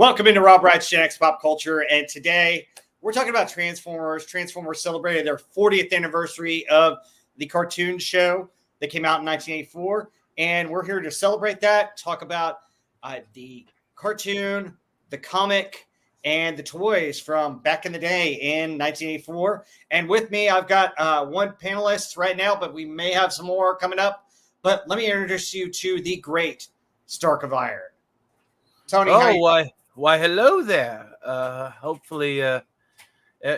Welcome into Rob Wright's Gen X Pop Culture, and today we're talking about Transformers. Transformers celebrated their 40th anniversary of the cartoon show that came out in 1984, and we're here to celebrate that, talk about the cartoon, the comic, and the toys from back in the day in 1984. And with me, I've got one panelist right now, but we may have some more coming up. But let me introduce you to the great Stark of Iron. Tony, Why, hello there. Hopefully,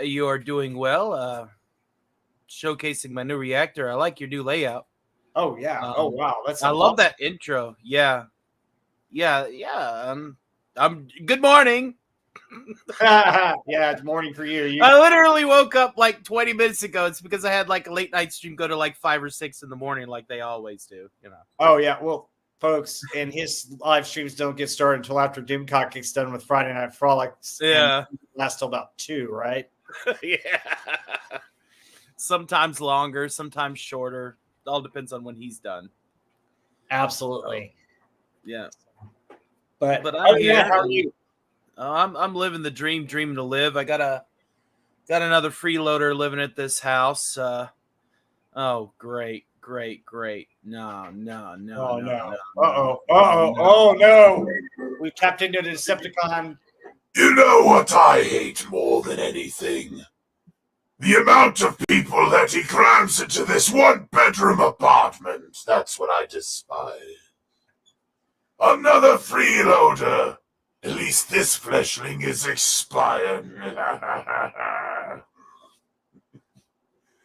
you are doing well. Showcasing my new reactor. I like your new layout. Oh yeah. Oh wow. I love that intro. Yeah. I'm. Good morning. Yeah, it's morning for you. I literally woke up like 20 minutes ago. It's because I had like a late night stream go to like 5 or 6 in the morning, like they always do. You know. Oh yeah. Well, folks, and his live streams don't get started until after Doomcock gets done with Friday Night Frolics. Yeah. Last till about 2, right? Yeah. Sometimes longer, sometimes shorter. It all depends on when he's done. Absolutely. Yeah. But I'm here. Yeah, how are you? I'm living the dream, dreaming to live. I got another freeloader living at this house. Oh, great. No. Oh no. We've tapped into the Decepticon. You know what I hate more than anything? The amount of people that he crams into this one-bedroom apartment. That's what I despise. Another freeloader. At least this fleshling is expired.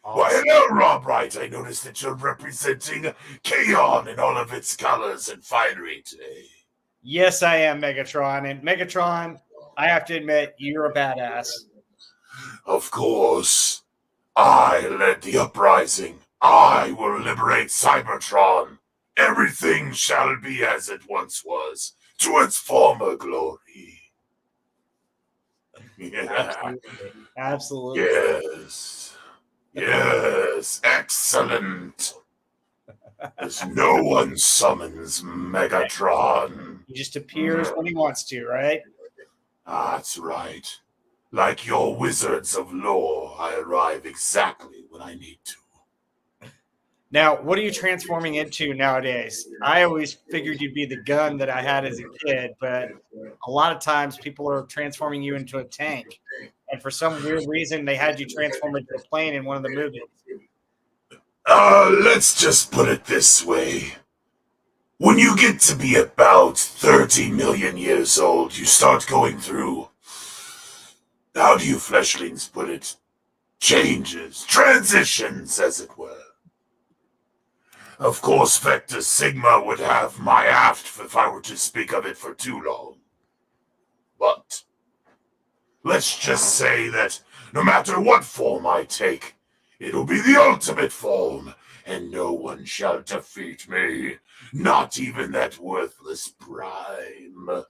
Why, hello, Rob Wright. I noticed that you're representing K-On! In all of its colors and finery today. Yes, I am, Megatron. And Megatron, I have to admit, you're a badass. Of course. I led the uprising. I will liberate Cybertron. Everything shall be as it once was, to its former glory. Absolutely. Yes, excellent. As no one summons Megatron. He just appears when he wants to, right? That's right. Like your wizards of lore, I arrive exactly when I need to. Now, what are you transforming into nowadays? I always figured you'd be the gun that I had as a kid, but a lot of times people are transforming you into a tank. And for some weird reason, they had you transform into a plane in one of the movies. Let's just put it this way. When you get to be about 30 million years old, you start going through, how do you fleshlings put it? Changes, transitions, as it were. Of course, Vector Sigma would have my aft if I were to speak of it for too long. But let's just say that no matter what form I take, it'll be the ultimate form, and no one shall defeat me, not even that worthless Prime.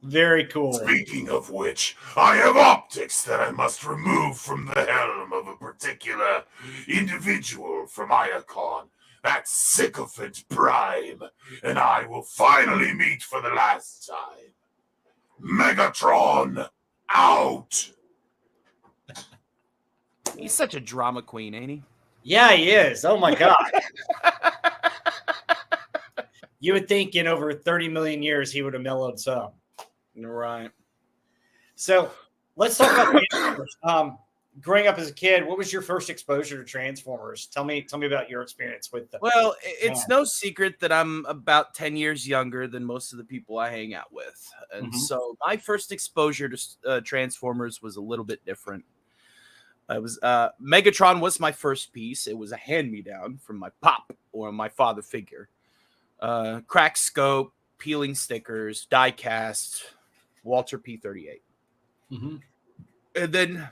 Very cool. Speaking of which, I have optics that I must remove from the helm of a particular individual from Iacon, that sycophant Prime, and I will finally meet for the last time. Megatron, out! He's such a drama queen, ain't he? Yeah, he is. Oh my God. You would think in over 30 million years he would have mellowed some. Right. So let's talk about Transformers. Growing up as a kid, what was your first exposure to Transformers? Tell me about your experience with them. Well, it's no secret that I'm about 10 years younger than most of the people I hang out with. And so my first exposure to Transformers was a little bit different. I was Megatron was my first piece. It was a hand-me-down from my pop or my father figure. Crack scope, peeling stickers, die cast, Walter P-38. And then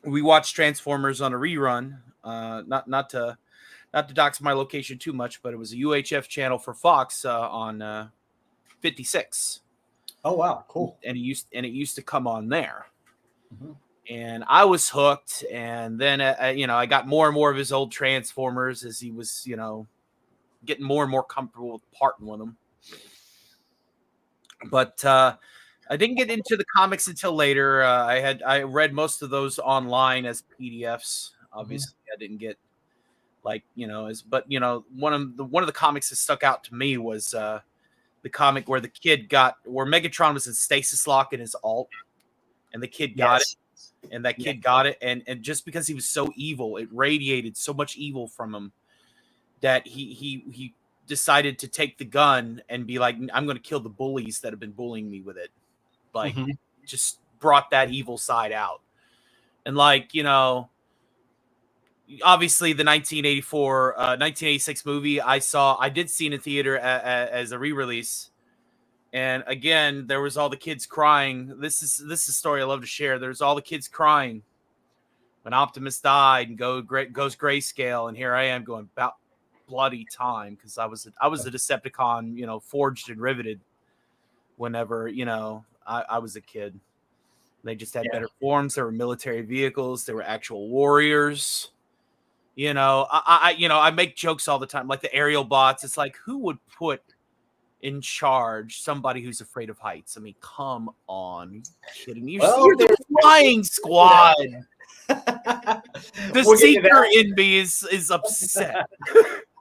we watched Transformers on a rerun. Not to dox my location too much, but it was a UHF channel for Fox on 56. Oh wow, cool. And it used to come on there. And I was hooked. And then I got more and more of his old Transformers as he was getting more and more comfortable with parting with them. But I didn't get into the comics until later. I read most of those online as PDFs. Obviously, I didn't get one of the comics that stuck out to me was the comic where where Megatron was in stasis lock in his alt, and the kid got it, and that kid got it, and just because he was so evil, it radiated so much evil from him that he decided to take the gun and be like, I'm going to kill the bullies that have been bullying me with it. Like, just brought that evil side out. And obviously the 1986 movie I did see in a theater as a re-release. And again, there was all the kids crying. This is a story I love to share. There's all the kids crying when Optimus died and goes grayscale. And here I am going about bloody time, because I was a Decepticon, forged and riveted whenever, I was a kid. They just had better forms. There were military vehicles. There were actual warriors. I make jokes all the time, like the aerial bots. It's like, who would put in charge somebody who's afraid of heights? I mean, come on. Are you kidding me? You're the flying squad. The seeker in me is upset.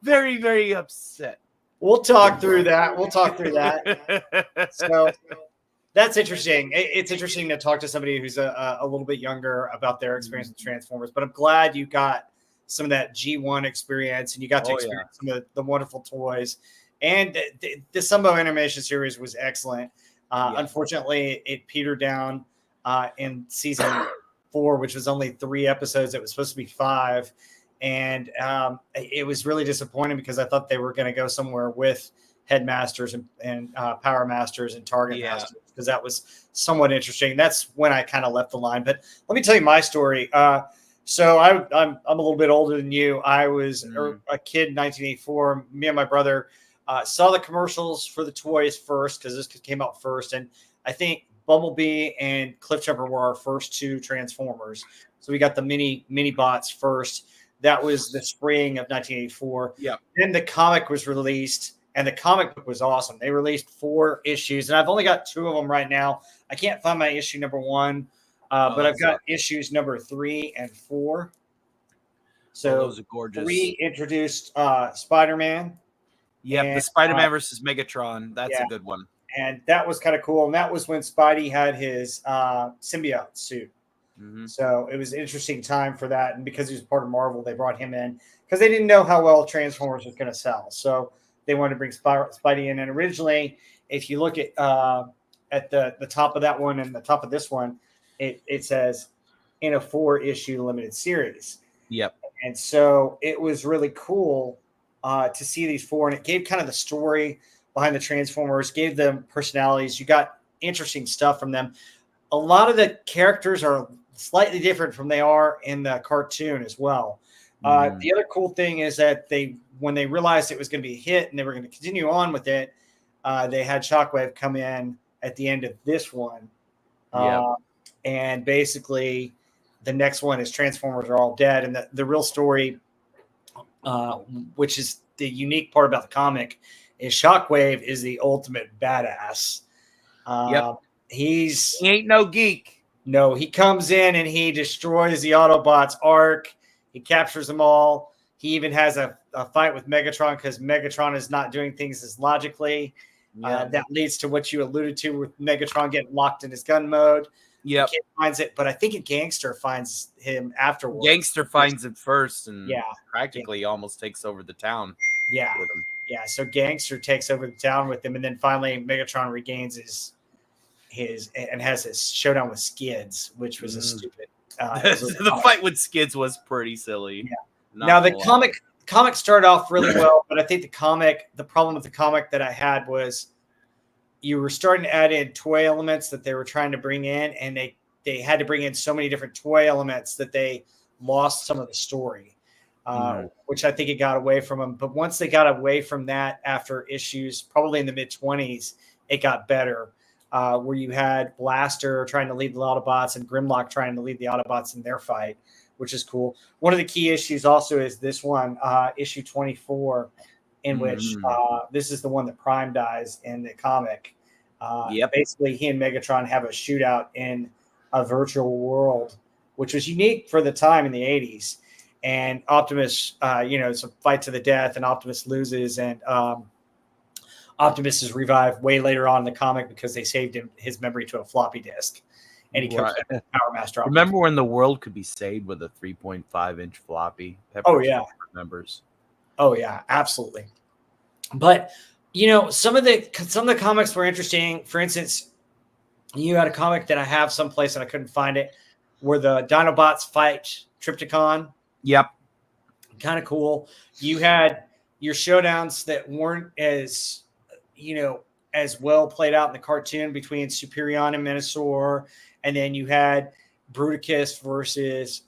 Very, very upset. We'll talk through that. So that's interesting. It's interesting to talk to somebody who's a little bit younger about their experience with Transformers. But I'm glad you got some of that G1 experience, and you got to experience some of the wonderful toys. And the Sunbow animation series was excellent. Unfortunately, it petered down in season 4, which was only 3 episodes. It was supposed to be 5. And it was really disappointing, because I thought they were going to go somewhere with Headmasters and Power Masters and Target Masters, because that was somewhat interesting. That's when I kind of left the line. But let me tell you my story. So I'm a little bit older than you. I was a kid in 1984. Me and my brother saw the commercials for the toys first, because this came out first. And I think Bumblebee and Cliffjumper were our first 2 Transformers. So we got the mini bots first. That was the spring of 1984. Yeah. Then the comic was released, and the comic book was awesome. They released 4 issues, and I've only got 2 of them right now. I can't find my issue number 1, but I've got issues number 3 and 4. So those are gorgeous. 3 introduced Spider-Man. Yeah, the Spider-Man versus Megatron. That's a good one. And that was kind of cool. And that was when Spidey had his symbiote suit. So it was an interesting time for that. And because he was part of Marvel, they brought him in because they didn't know how well Transformers was going to sell. So they wanted to bring Spidey in. And originally, if you look at the top of that one and the top of this one, it says in a 4-issue limited series. Yep. And so it was really cool to see these 4. And it gave kind of the story behind the Transformers, gave them personalities. You got interesting stuff from them. A lot of the characters are slightly different from they are in the cartoon as well. The other cool thing is that when they realized it was going to be a hit and they were going to continue on with it, they had Shockwave come in at the end of this one. And basically the next one is Transformers Are All Dead. And the real story, which is the unique part about the comic, is Shockwave is the ultimate badass. He ain't no geek. No, he comes in and he destroys the Autobots' arc. He captures them all. He even has a fight with Megatron because Megatron is not doing things as logically. That leads to what you alluded to with Megatron getting locked in his gun mode. Yeah, finds it, but I think a Gangster finds him afterwards. Gangster finds him first, and practically almost takes over the town. Yeah, with him. Yeah. So Gangster takes over the town with him, and then finally Megatron regains his and has his showdown with Skids, which was a stupid. The fight with Skids was pretty silly. Yeah. Now the comic started off really well, but I think the problem with the comic that I had was you were starting to add in toy elements that they were trying to bring in, and they had to bring in so many different toy elements that they lost some of the story, which I think it got away from them. But once they got away from that after issues, probably in the mid-20s, it got better. Where you had Blaster trying to lead the Autobots and Grimlock trying to lead the Autobots in their fight, which is cool. One of the key issues also is this one, issue 24, in which this is the one that Prime dies in the comic. Yep. Basically, he and Megatron have a shootout in a virtual world, which was unique for the time in the 80s. And Optimus, it's a fight to the death, and Optimus loses, and Optimus is revived way later on in the comic because they saved his memory to a floppy disk, and he comes back to Power Master Optimus. Remember when the world could be saved with a 3.5-inch floppy? Oh yeah, remembers. Oh yeah, absolutely. But some of the comics were interesting. For instance, you had a comic that I have someplace and I couldn't find it, where the Dinobots fight Trypticon. Yep. Kind of cool. You had your showdowns that weren't as well played out in the cartoon between Superion and Menasor, and then you had Bruticus versus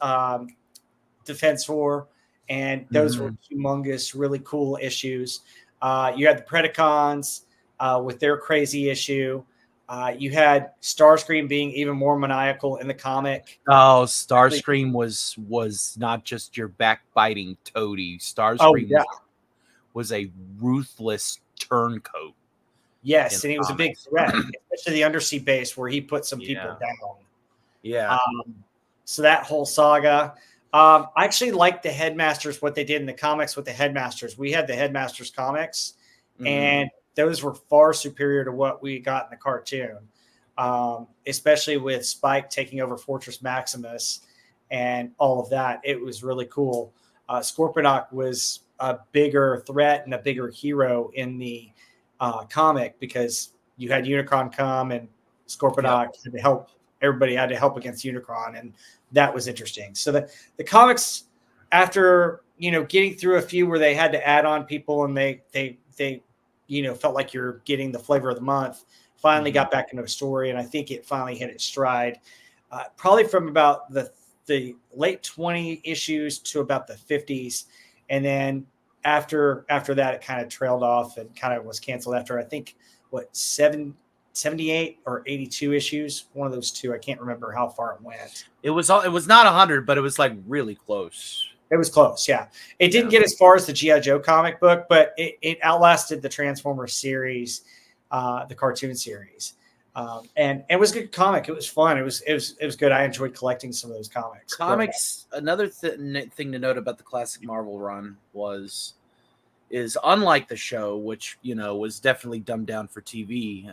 Defensor, and those were humongous, really cool issues. You had the Predacons with their crazy issue. You had Starscream being even more maniacal in the comic. Oh, Starscream was not just your backbiting toady. Starscream was a ruthless turncoat. Yes, and he was a big threat, especially the undersea base where he put some people down. Yeah. So that whole saga. I actually liked the Headmasters, what they did in the comics with the Headmasters. We had the Headmasters comics, and those were far superior to what we got in the cartoon, especially with Spike taking over Fortress Maximus and all of that. It was really cool. Scorponok was a bigger threat and a bigger hero in the comic because you had Unicron come and Scorponok had to help. Everybody had to help against Unicron, and that was interesting. So the comics, after getting through a few where they had to add on people and they felt like you're getting the flavor of the month, finally got back into a story, and I think it finally hit its stride. Probably from about the late 20 issues to about the 50s, and then after that it kind of trailed off and kind of was canceled after I think 78 or 82 issues, one of those two. I can't remember how far it went. It was not 100, but it was like really close. It was close, yeah. It didn't get as far as the G.I. Joe comic book, but it outlasted the Transformers series, the cartoon series, and it was a good comic. It was fun. It was good. I enjoyed collecting some of those comics. Another thing to note about the classic Marvel run is unlike the show, which was definitely dumbed down for TV.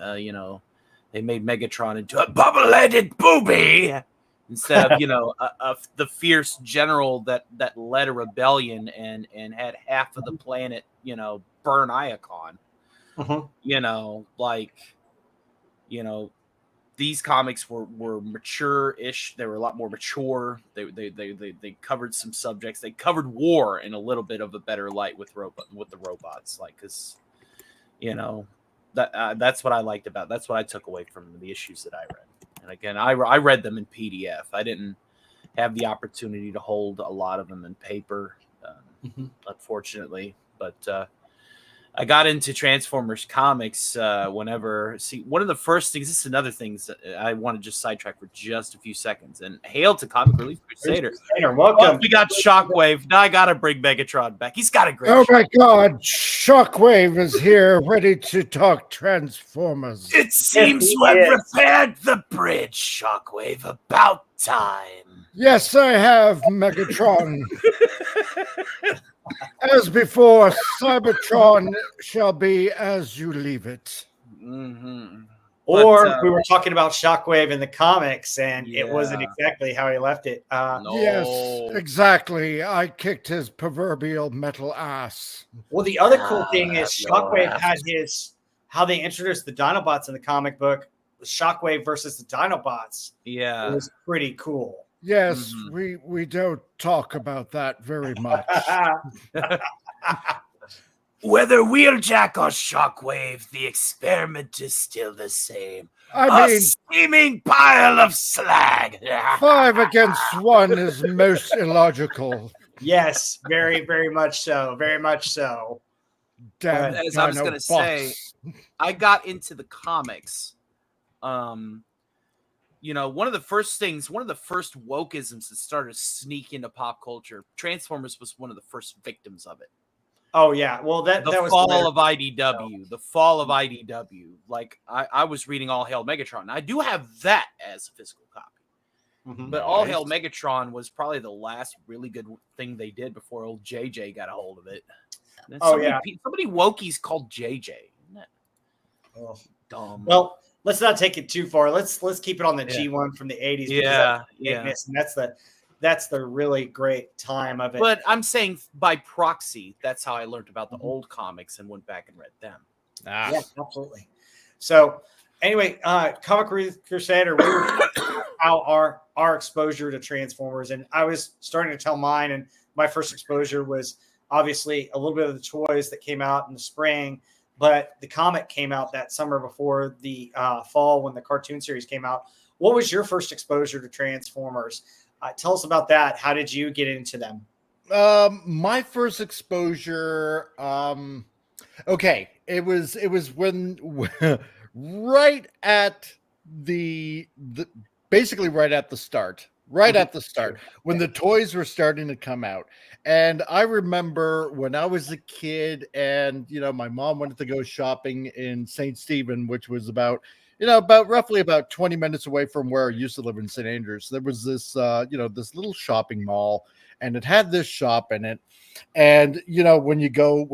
They made Megatron into a bubble-headed booby instead of the fierce general that led a rebellion and had half of the planet burn Iacon. These comics were mature-ish. They were a lot more mature. They covered some subjects. They covered war in a little bit of a better light with the robots, because that's what I liked about. That's what I took away from the issues that I read. And again, I read them in PDF. I didn't have the opportunity to hold a lot of them in paper, unfortunately, but. I got into Transformers comics one of the first things, this is another thing that I want to just sidetrack for just a few seconds. And hail to Comic Relief Crusader. Welcome. We got Shockwave. Now I got to bring Megatron back. He's got a great my God. Shockwave is here ready to talk Transformers. It seems you have repaired the bridge, Shockwave. About time. Yes, I have, Megatron. As before, Cybertron shall be as you leave it. Or we were talking about Shockwave in the comics, and it wasn't exactly how he left it. Yes, exactly. I kicked his proverbial metal ass. Well, the other cool thing is Shockwave had how they introduced the Dinobots in the comic book. Shockwave versus the Dinobots. Yeah. It was pretty cool. Yes, we don't talk about that very much. Whether Wheeljack or Shockwave, the experiment is still the same. I mean, a steaming pile of slag. 5 against 1 is most illogical. Yes, very, very much so. Very much so. Damn, as I was going to say, I got into the comics. One of the first wokeisms that started to sneak into pop culture, Transformers was one of the first victims of it. Oh yeah. Well, that The was fall later. of IDW. The fall of IDW. Like I was reading All Hail Megatron. I do have that as a physical copy. Mhm. But All Hail Megatron was probably the last really good thing they did before old JJ got a hold of it. And Oh, somebody wokies called JJ. Isn't that Oh. dumb? Well, let's not take it too far. Let's keep it on the Yeah. G1 from the 80s. Yeah, And that's the really great time of it. But I'm saying by proxy, that's how I learned about the old comics and went back and read them. Yeah, absolutely. So anyway, Comic Crusader, we were talking about how our exposure to Transformers, and I was starting to tell mine, and my first exposure was obviously a little bit of the toys that came out in the spring, but the comic came out that summer before the fall when the cartoon series came out. What was your first exposure to Transformers? Tell us about that. How did you get into them? My first exposure, okay, it was when right at the basically right at the start. Right at the start, when the toys were starting to come out. And I remember when I was a kid and, my mom wanted to go shopping in St. Stephen, which was about roughly about 20 minutes away from where I used to live in St. Andrews. There was this, this little shopping mall, and it had this shop in it. And, when you go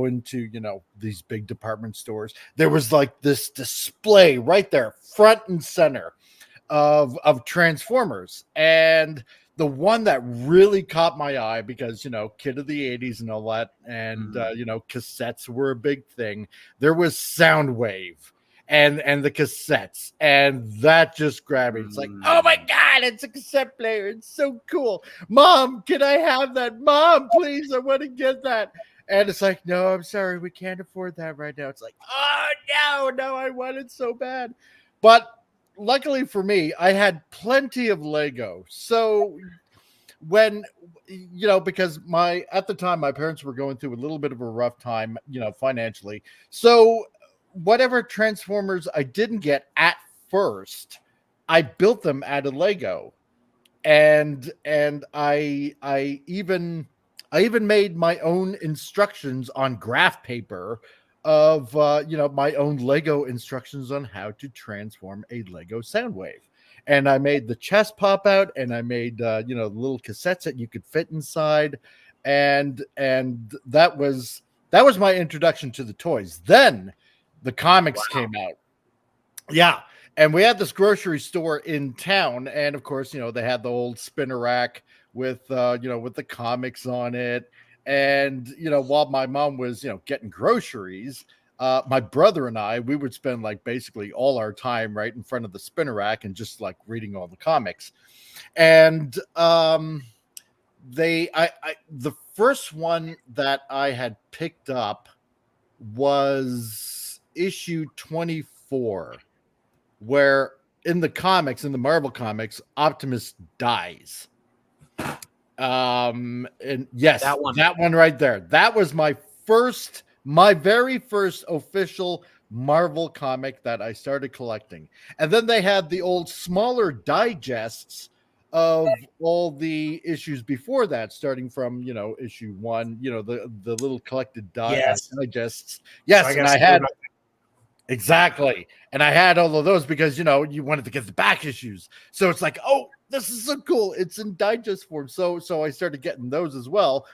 into, these big department stores, there was like this display right there, front and center, of Transformers. And the one that really caught my eye, because kid of the 80s and all that, and cassettes were a big thing. There was Soundwave and the cassettes, and that just grabbed me. It's like, oh my god, it's a cassette player, it's so cool. Mom, can I have that? Mom, please, I want to get that. And it's like, no, I'm sorry, we can't afford that right now. It's like, oh no, I want it so bad. But luckily for me, I had plenty of Lego. So when, because at the time, my parents were going through a little bit of a rough time, financially. So whatever Transformers I didn't get at first, I built them out of Lego. And I even made my own instructions on graph paper of my own Lego instructions on how to transform a Lego Soundwave. And I made the chest pop out, and I made little cassettes that you could fit inside, and that was my introduction to the toys. Then the comics came out. Yeah. And we had this grocery store in town, and of course, they had the old spinner rack with with the comics on it. And while my mom was getting groceries, my brother and I, we would spend like basically all our time right in front of the spinner rack and just like reading all the comics. And the first one that I had picked up was issue 24, where in the Marvel comics, Optimus dies. And yes, that one right there. That was my very first official Marvel comic that I started collecting. And then they had the old smaller digests of all the issues before that, starting from issue 1, the little collected digests. Yes, so and I had exactly. And I had all of those because you wanted to get the back issues. So it's like, oh, this is so cool. It's in digest form. So I started getting those as well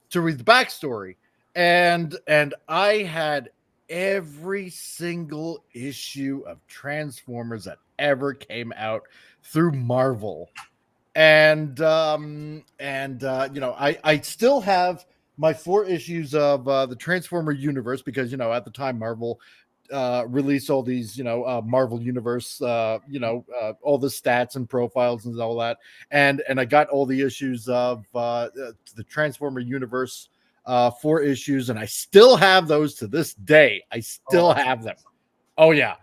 to read the backstory. And I had every single issue of Transformers that ever came out through Marvel. And I still have my 4 issues of the Transformer universe, because at the time Marvel release all these Marvel Universe all the stats and profiles and all that, and I got all the issues of the Transformer Universe 4 issues, and I still have those to this day. I still have them. Oh yeah.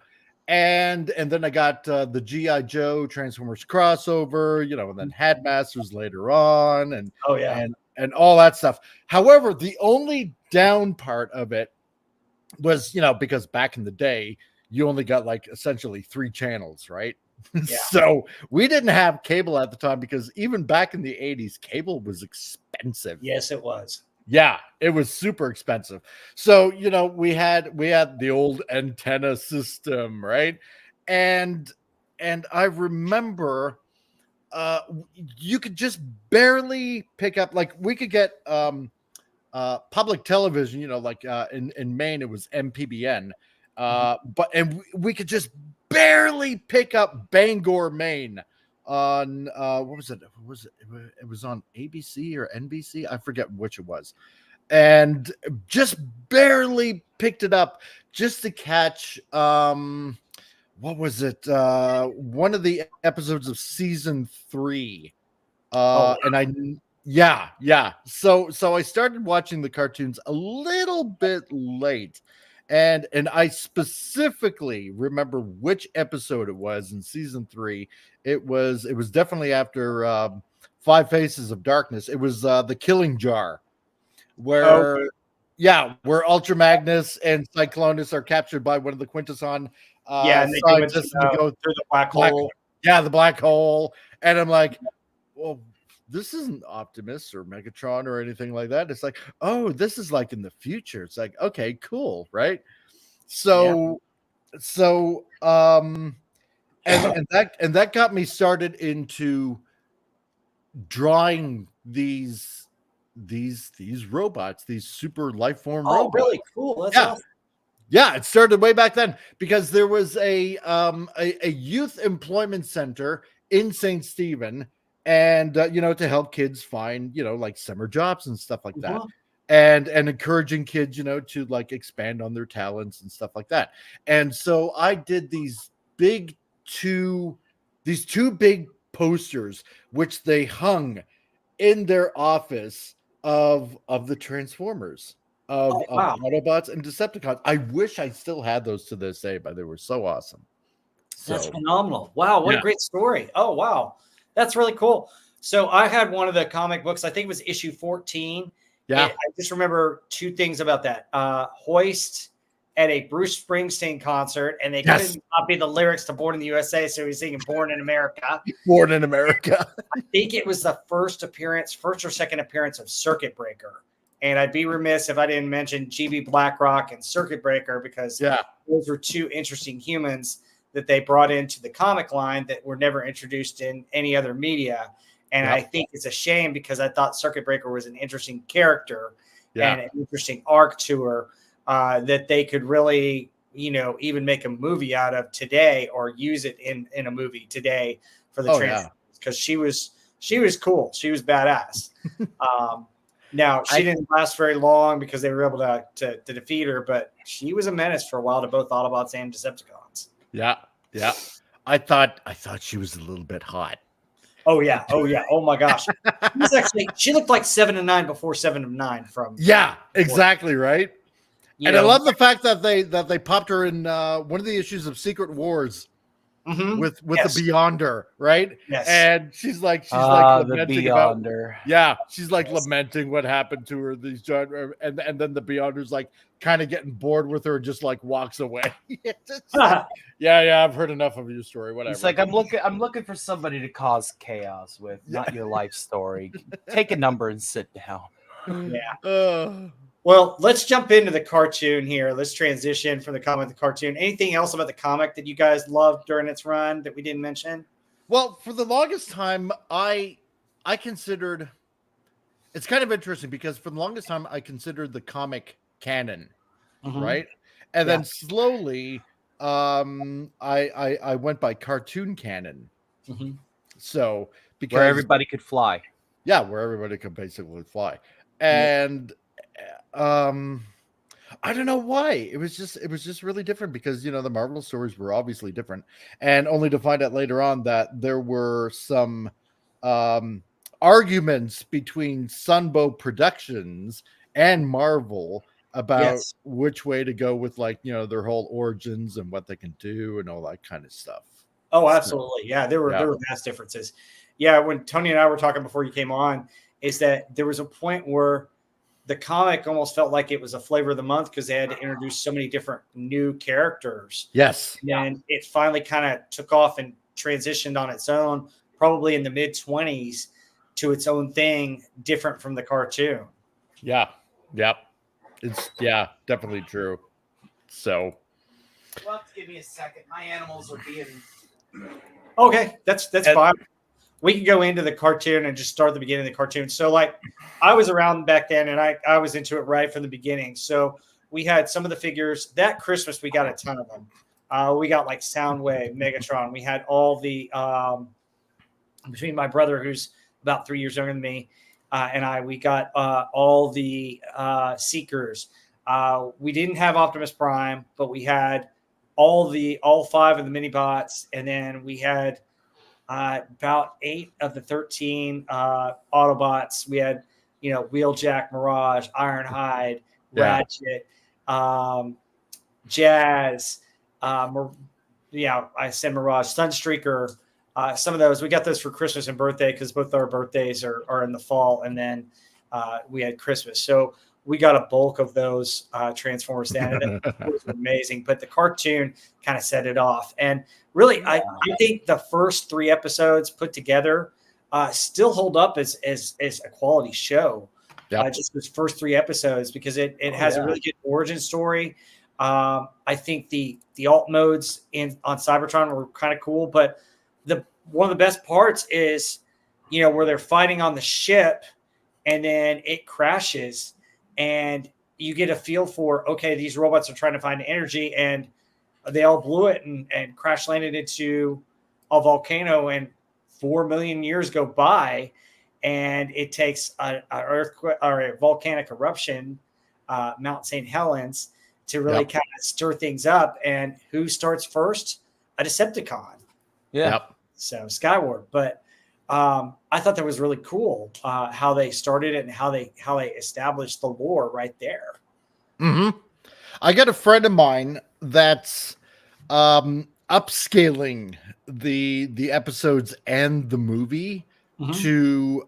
And then I got the G.I. Joe Transformers crossover, and then Headmasters later on, and and all that stuff. However, the only down part of it was, because back in the day, you only got like essentially 3 channels, right? Yeah. So we didn't have cable at the time, because even back in the 80s, cable was expensive. Yes, it was. Yeah, it was super expensive. So, we had the old antenna system, right? And I remember you could just barely pick up, like, we could get public television, like in Maine it was MPBN. We could just barely pick up Bangor, Maine on what was it? It was on ABC or NBC? I forget which it was. And just barely picked it up just to catch what was it? One of the episodes of season 3. And yeah. So I started watching the cartoons a little bit late. And I specifically remember which episode it was in season 3. It was definitely after Five Faces of Darkness. It was the Killing Jar, where where Ultra Magnus and Cyclonus are captured by one of the Quintesson And they scientists and go through the black hole. Yeah, the black hole. And I'm like, well, this isn't Optimus or Megatron or anything like that. It's like, oh, this is like in the future. It's like, okay, cool, right? So and that got me started into drawing these robots, these super life form robots. Oh, really cool. That's awesome. Yeah, it started way back then because there was a youth employment center in St. Stephen, and to help kids find like summer jobs and stuff like that, and encouraging kids to like expand on their talents and stuff like that. And so I did these two big posters which they hung in their office of the Transformers, of Autobots and Decepticons. I wish I still had those to this day, but they were so awesome. That's phenomenal. Wow, what a great story. Oh, wow. That's really cool. So I had one of the comic books, I think it was issue 14. Yeah. I just remember 2 things about that. Hoist at a Bruce Springsteen concert, and they couldn't copy the lyrics to Born in the USA, so he's singing Born in America. Born in America. I think it was the first or second appearance of Circuit Breaker. And I'd be remiss if I didn't mention GB Blackrock and Circuit Breaker, because those were 2 interesting humans that they brought into the comic line that were never introduced in any other media. And I think it's a shame, because I thought Circuit Breaker was an interesting character and an interesting arc to her that they could really, even make a movie out of today, or use it in a movie today for the Transformers, because she was cool. She was badass. Now, she didn't last very long because they were able to defeat her, but she was a menace for a while to both Autobots and Decepticons. Yeah. I thought she was a little bit hot. Oh yeah. Oh my gosh. She looked like 7 of 9 before 7 of 9 from. Yeah, exactly right. I love the fact that they popped her in one of the issues of Secret Wars with the Beyonder, right? Yes. And she's like lamenting about she's like Yes. lamenting what happened to her. These giant, and then the Beyonder's like kind of getting bored with her and just like walks away. I've heard enough of your story. Whatever. It's like I'm looking for somebody to cause chaos with, not your life story. Take a number and sit down. Yeah. Well, let's jump into the cartoon here. Let's transition from the comic to the cartoon. Anything else about the comic that you guys loved during its run that we didn't mention? Well, for the longest time, I considered, it's kind of interesting because for the longest time I considered the comic canon, right? And then slowly, I went by cartoon canon. So because where everybody could fly. Yeah, where everybody could basically fly, and I don't know why. It was just really different because the Marvel stories were obviously different, and only to find out later on that there were some arguments between Sunbow Productions and Marvel about which way to go with their whole origins and what they can do and all that kind of stuff. Oh, absolutely. Yeah, there were vast differences. Yeah, when Tony and I were talking before you came on, is that there was a point where the comic almost felt like it was a flavor of the month because they had to introduce so many different new characters. Yes. And it finally kind of took off and transitioned on its own, probably in the mid-20s, to its own thing, different from the cartoon. Yeah. It's definitely true. So Well, give me a second. My animals are being. Okay, that's fine. We can go into the cartoon and just start at the beginning of the cartoon. So, like, I was around back then, and I was into it right from the beginning. So we had some of the figures that Christmas. We got a ton of them. We got like Soundwave, Megatron. We had all the between my brother, who's about 3 years younger than me, and I. We got all the Seekers. We didn't have Optimus Prime, but we had all 5 of the mini bots, and then we had about 8 of the 13 Autobots. We had, Wheeljack, Mirage, Ironhide, Ratchet, Jazz. I said Mirage, Sunstreaker. Some of those we got those for Christmas and birthday because both our birthdays are in the fall, and then we had Christmas. So we got a bulk of those Transformers down. It was amazing, but the cartoon kind of set it off. And really, I think the first 3 episodes put together still hold up as a quality show. Just those first 3 episodes, because it has a really good origin story. I think the alt modes on Cybertron were kind of cool, but one of the best parts is, where they're fighting on the ship and then it crashes and you get a feel for, okay, these robots are trying to find energy, and they all blew it and crash landed into a volcano, and 4 million years go by, and it takes an earthquake or a volcanic eruption, Mount St. Helens, to really kind of stir things up. And who starts first? A Decepticon. So Skywarp. But I thought that was really cool how they started it and how they established the lore right there. Mm-hmm. I got a friend of mine that's upscaling the episodes and the movie to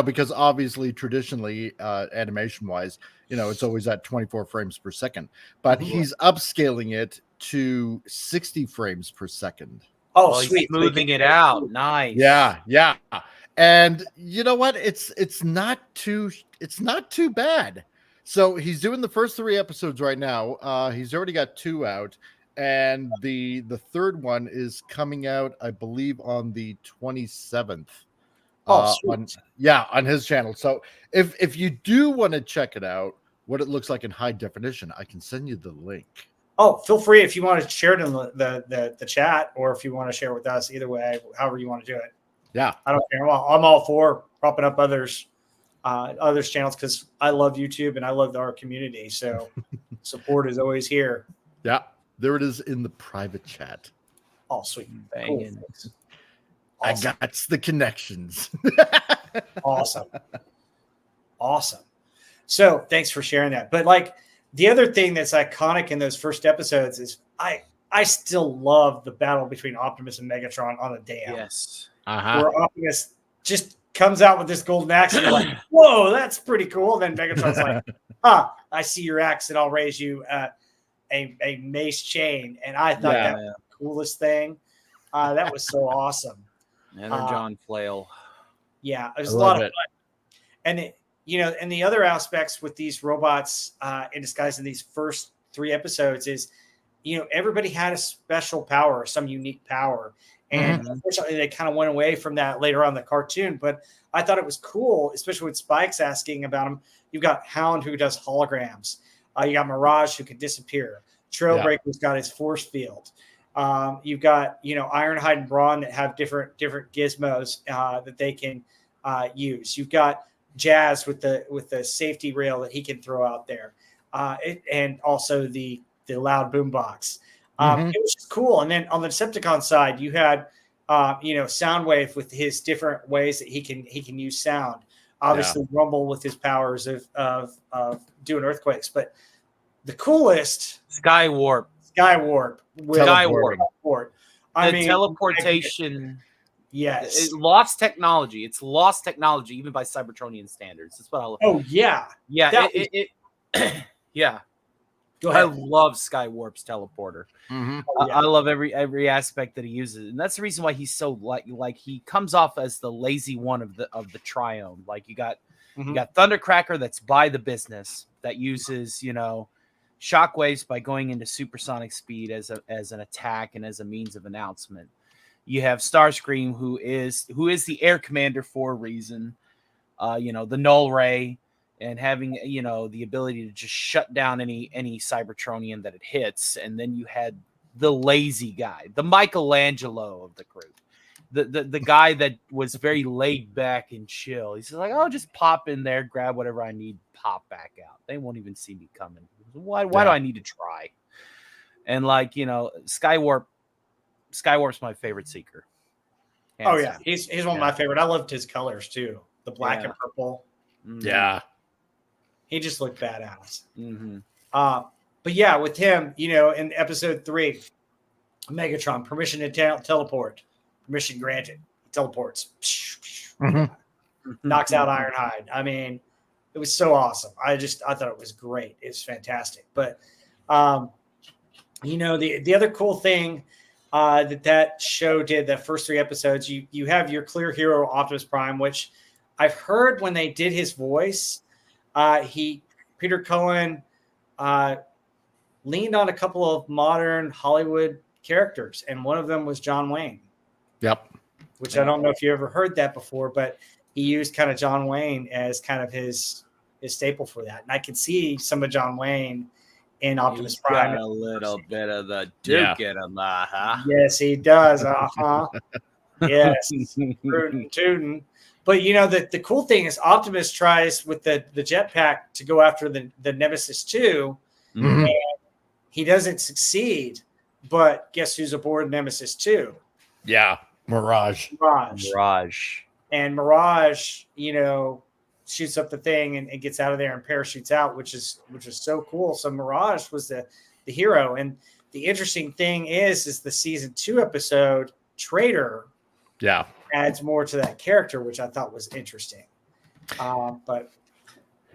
because obviously traditionally animation wise, it's always at 24 frames per second, but he's upscaling it to 60 frames per second. Oh, sweet. Smoothing it out. Nice. Yeah. And you know what? It's not too bad. So he's doing the first 3 episodes right now. He's already got 2 out, and the third one is coming out, I believe, on the 27th. On his channel. So if you do want to check it out, what it looks like in high definition, I can send you the link. Oh, feel free if you want to share it in the chat, or if you want to share with us. Either way, however you want to do it. Yeah, I don't care. Well, I'm all for propping up others channels, because I love YouTube and I love our community. So support is always here. Yeah, there it is in the private chat. Oh, sweet. Cool. Awesome. I got the connections. Awesome. So thanks for sharing that. But like, the other thing that's iconic in those first episodes is I still love the battle between Optimus and Megatron on the dam. Yes. Where Optimus just comes out with this golden axe, and you're like, whoa, that's pretty cool. And then Megatron's like, I see your axe, and I'll raise you a mace chain. And I thought that was the coolest thing. That was so awesome. John Flail. Yeah, it was a lot of fun. And and the other aspects with these robots in disguise in these first 3 episodes is, everybody had a special power, some unique power. And unfortunately, they kind of went away from that later on in the cartoon. But I thought it was cool, especially with Spike's asking about him. You've got Hound, who does holograms. You got Mirage, who can disappear. Trailbreaker's got his force field. You've got, Ironhide and Brawn that have different gizmos that they can use. You've got Jazz with the safety rail that he can throw out there, and also the loud boombox. It was just cool. And then on the Decepticon side, you had Soundwave with his different ways that he can use sound. Obviously, Rumble with his powers of doing earthquakes. But the coolest, Skywarp. Teleportation. Yes. Lost technology. It's lost technology, even by Cybertronian standards. That's what I love. Oh, yeah. Yeah. Yeah. Go ahead. I love Skywarp's teleporter. I love every aspect that he uses. And that's the reason why he's so like he comes off as the lazy one of the triome. Like, you got Mhm. You got Thundercracker that's by the business, that uses, shockwaves by going into supersonic speed as an attack and as a means of announcement. You have Starscream, who is the air commander for a reason. The null ray, and having the ability to just shut down any Cybertronian that it hits. And then you had the lazy guy, the Michelangelo of the group, the guy that was very laid back and chill. He's like, oh, just pop in there, grab whatever I need, pop back out. They won't even see me coming. Why do I need to try? And Skywarp's my favorite Seeker. Oh yeah, he's one of my favorite. I loved his colors too, the black and purple. Mm-hmm. Yeah, he just looked badass. Mm-hmm. But yeah, with him, in episode 3, Megatron, permission to teleport, permission granted, he teleports, knocks out Ironhide. I mean, it was so awesome. I thought it was great. It was fantastic. But the other cool thing that show did, the first 3 episodes, you have your clear hero Optimus Prime, which I've heard when they did his voice, Peter Cohen leaned on a couple of modern Hollywood characters, and one of them was John Wayne. Yep. Which I don't know if you ever heard that before, but he used kind of John Wayne as kind of his staple for that. And I can see some of John Wayne in Optimus Prime. Got a little bit of the Duke in him, huh? Yes, he does. Yes, rootin' tootin'. But the cool thing is Optimus tries with the jetpack to go after the Nemesis 2, Mhm. and he doesn't succeed. But guess who's aboard Nemesis 2? Yeah, Mirage. Mirage. And Mirage, shoots up the thing and gets out of there and parachutes out, which is so cool. So Mirage was the hero. And the interesting thing is the season 2 episode, Traitor, Yeah. adds more to that character, which I thought was interesting. But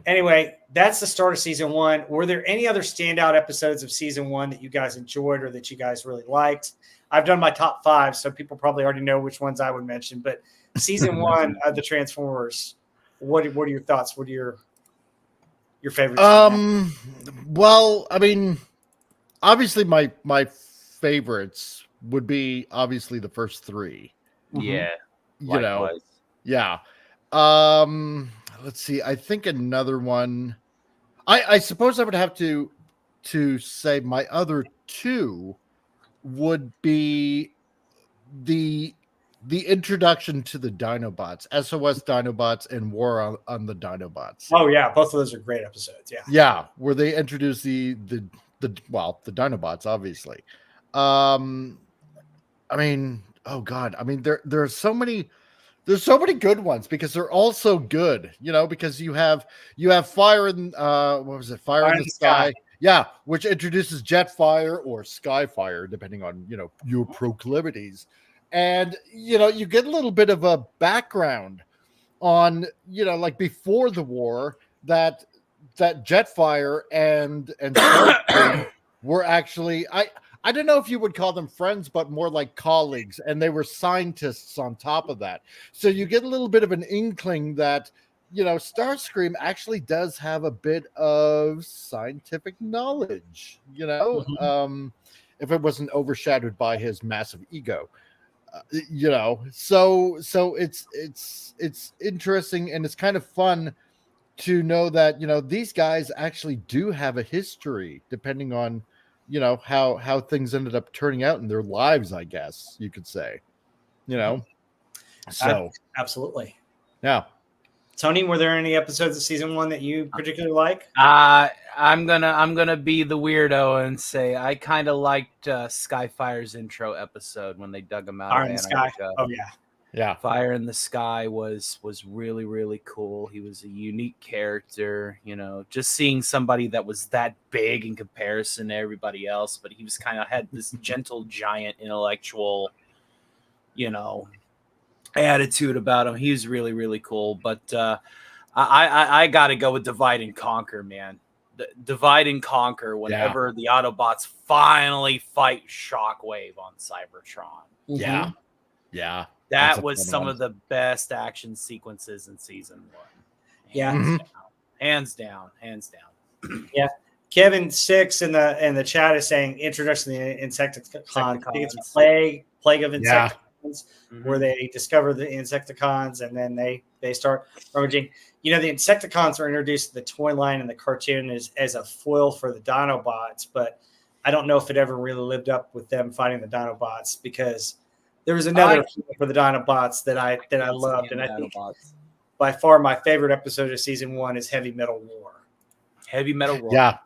anyway, that's the start of season 1. Were there any other standout episodes of season 1 that you guys enjoyed or that you guys really liked? I've done my top 5, so people probably already know which ones I would mention. But season 1 of the Transformers, what are your thoughts? What are your favorites? Well, I mean, obviously my favorites would be obviously the first 3. Yeah. Likewise. Yeah. Let's see. I think another one. I suppose I would have to say my other 2 would be the introduction to the Dinobots, SOS Dinobots, and War on the Dinobots. Oh yeah, both of those are great episodes. Yeah. Yeah, where they introduce the Dinobots, obviously. I mean, oh god, I mean there's so many good ones because they're all so good, because you have Fire in what was it? Fire in the Sky. Yeah, which introduces Jetfire or Skyfire, depending on your proclivities. And you get a little bit of a background on like before the war that Jetfire and Starscream were actually I don't know if you would call them friends, but more like colleagues, and they were scientists on top of that. So you get a little bit of an inkling that Starscream actually does have a bit of scientific knowledge, if it wasn't overshadowed by his massive ego. So it's interesting, and it's kind of fun to know that these guys actually do have a history, depending on how things ended up turning out in their lives, I guess you could say. So Absolutely. Yeah. Tony, were there any episodes of season 1 that you particularly like? I'm gonna be the weirdo and say I kind of liked Skyfire's intro episode when they dug him out. Fire in the Sky. Oh Yeah. Fire in the Sky was really, really cool. He was a unique character, just seeing somebody that was that big in comparison to everybody else, but he was kind of had this gentle giant intellectual, attitude about him. He was really, really cool. But I got to go with Divide and Conquer, man. Divide and Conquer whenever the Autobots finally fight Shockwave on Cybertron. Yeah. Yeah. That was some of the best action sequences in season 1. Yeah. Mhm. Hands down. Kevin Six in the chat is saying introduction to the Insecticons. I think it's Insecticons. plague of Yeah. Insecticons, where they discover the Insecticons and then they start rummaging. You know, the Insecticons are introduced to the toy line in the cartoon as a foil for the Dinobots, but I don't know if it ever really lived up with them fighting the Dinobots, because there was another foil for the Dinobots that I loved, and I think by far my favorite episode of season 1 is Heavy Metal War. Heavy Metal War. Yeah.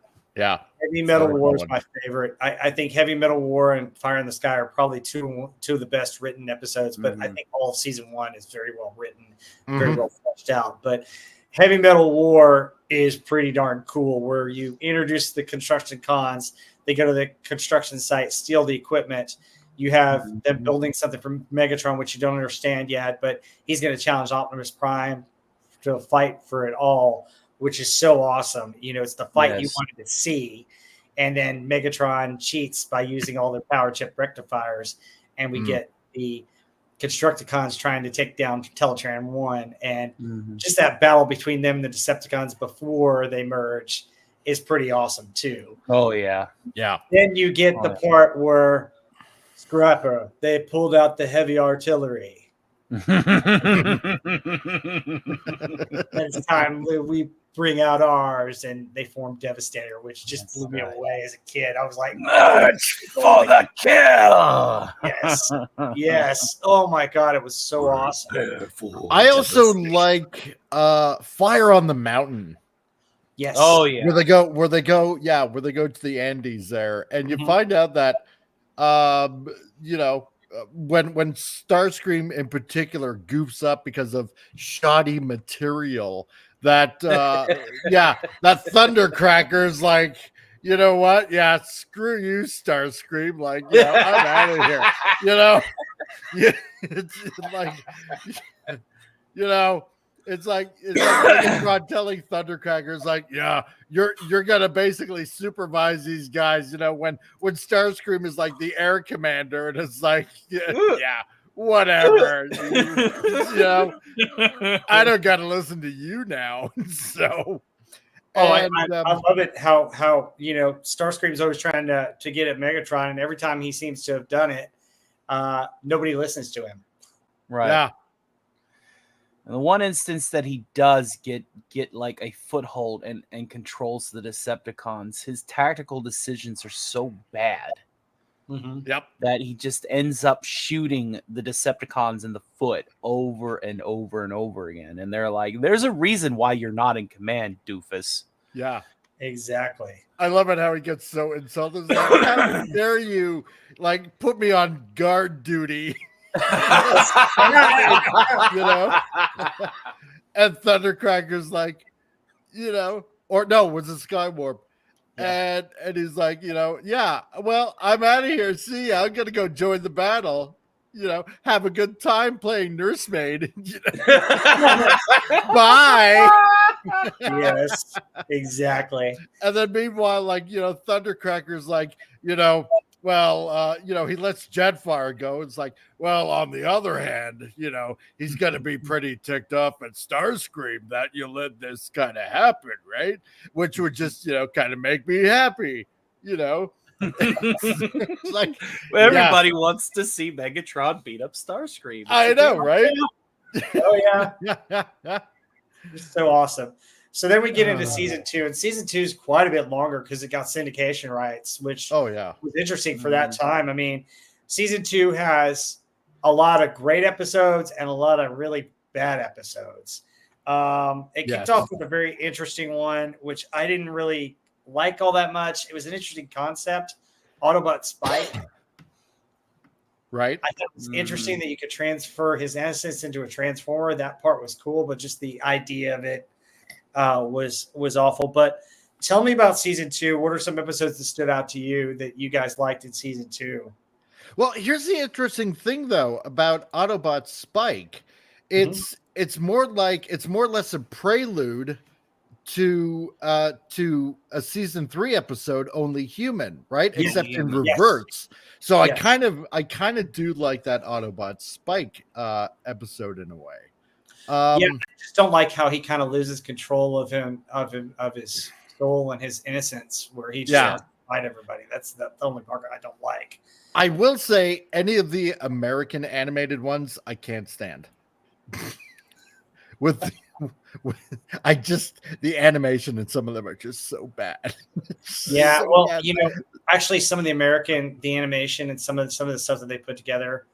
Heavy Metal Another War good is one. my favorite. I think Heavy Metal War and Fire in the Sky are probably two of the best written episodes, but I think all of season 1 is very well written, very Mhm. well fleshed out. But Heavy Metal War is pretty darn cool, where you introduce the construction cons. They go to the construction site, steal the equipment. You have them building something for Megatron, which you don't understand yet, but he's going to challenge Optimus Prime to fight for it all, which is so awesome. You know, it's the fight you wanted to see. And then Megatron cheats by using all their power chip rectifiers, and we get the Constructicons trying to take down Teletran 1. And just that battle between them and the Decepticons before they merge is pretty awesome too. Oh, yeah. Then you get the part where Scrapper, they pulled out the heavy artillery. And it's time we bring out ours, and they form Devastator, which just blew me away as a kid. I was like, March for the kill. yes. Oh my God, it was so awesome. I also like Fire on the Mountain. Yes. Oh yeah. Where they go to the Andes there, and you find out that you know, when Starscream in particular goofs up because of shoddy material, that that Thundercracker's like, you know what? Yeah, screw you, Starscream. Like, you know, I'm out of here. You know, it's like, you know, it's like Megatron telling Thundercrackers, like, yeah, you're gonna basically supervise these guys. You know, when Starscream is like the air commander, and it's like, yeah, whatever. You know, I don't got to listen to you now. So, I love it how you know, Starscream's always trying to get at Megatron, and every time he seems to have done it, nobody listens to him. Right. Yeah. And the one instance that he does get like a foothold and controls the Decepticons, his tactical decisions are so bad that he just ends up shooting the Decepticons in the foot over and over and over again. And they're like, there's a reason why you're not in command, doofus. Yeah. Exactly. I love it how he gets so insulted. Like, how dare you, like, put me on guard duty? You know, and Thundercracker's like, you know, or no, was it Skywarp? And he's like, you know, yeah, well, I'm out of here. See ya. I'm gonna go join the battle. You know, have a good time playing nursemaid. You know? Bye. Yes, exactly. And then meanwhile, like, you know, Thundercracker's like, you know, well, you know, he lets Jetfire go. It's like, well, on the other hand, you know, he's going to be pretty ticked off at Starscream that you let this kind of happen, right? Which would just, you know, kind of make me happy, you know? It's like, everybody wants to see Megatron beat up Starscream. I know, right? Oh, yeah. Yeah. It's so awesome. So then we get into season 2, and season 2 is quite a bit longer because it got syndication rights, which was interesting for that time. I mean, season 2 has a lot of great episodes and a lot of really bad episodes. It kicked off with a very interesting one, which I didn't really like all that much. It was an interesting concept, Autobot Spike. Right. I thought it was interesting that you could transfer his innocence into a transformer. That part was cool, but just the idea of it was awful. But tell me about season 2. What are some episodes that stood out to you that you guys liked in season 2? Well, here's the interesting thing though about Autobot Spike. It's more or less a prelude to a season 3 episode, Only Human, right? Except in reverse. So I kind of do like that Autobot Spike episode in a way. I just don't like how he kind of loses control of his soul and his innocence, where he just has to fight everybody. That's the only part I don't like. I will say any of the American animated ones I can't stand. The animation in some of them are just so bad. Yeah, So well, bad. actually, some of the animation and some of the stuff that they put together,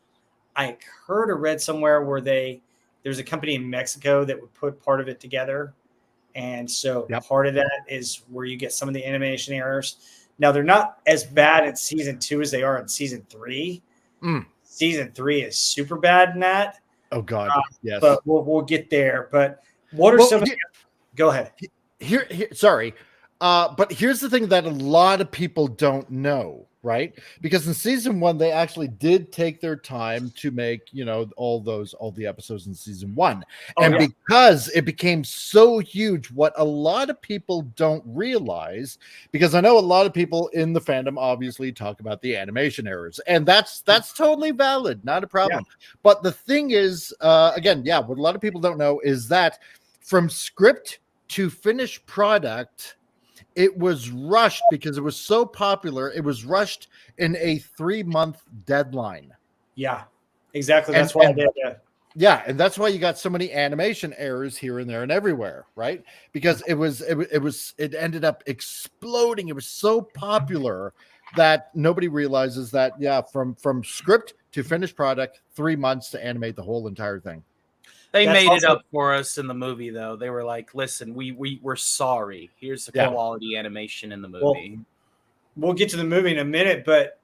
I heard or read somewhere where there's a company in Mexico that would put part of it together, and so part of that is where you get some of the animation errors. Now they're not as bad in season 2 as they are in season 3. Season 3 is super bad in that. Oh God, yes. But we'll get there. But what are some? Go ahead. Here, sorry. But here's the thing that a lot of people don't know, right? Because in season 1, they actually did take their time to make, all the episodes in season 1. Because it became so huge, what a lot of people don't realize, because I know a lot of people in the fandom obviously talk about the animation errors, and that's totally valid, not a problem. Yeah. But the thing is, again, what a lot of people don't know is that from script to finished product, it was rushed because it was so popular. It was rushed in a 3-month deadline. Yeah, exactly. That's why I did. Yeah, and that's why you got so many animation errors here and there and everywhere, right? Because it ended up exploding. It was so popular that nobody realizes that. Yeah, from script to finished product, 3 months to animate the whole entire thing. They made it up for us in the movie, though. They were like, "Listen, we're sorry. Here's the quality animation in the movie." We'll get to the movie in a minute, but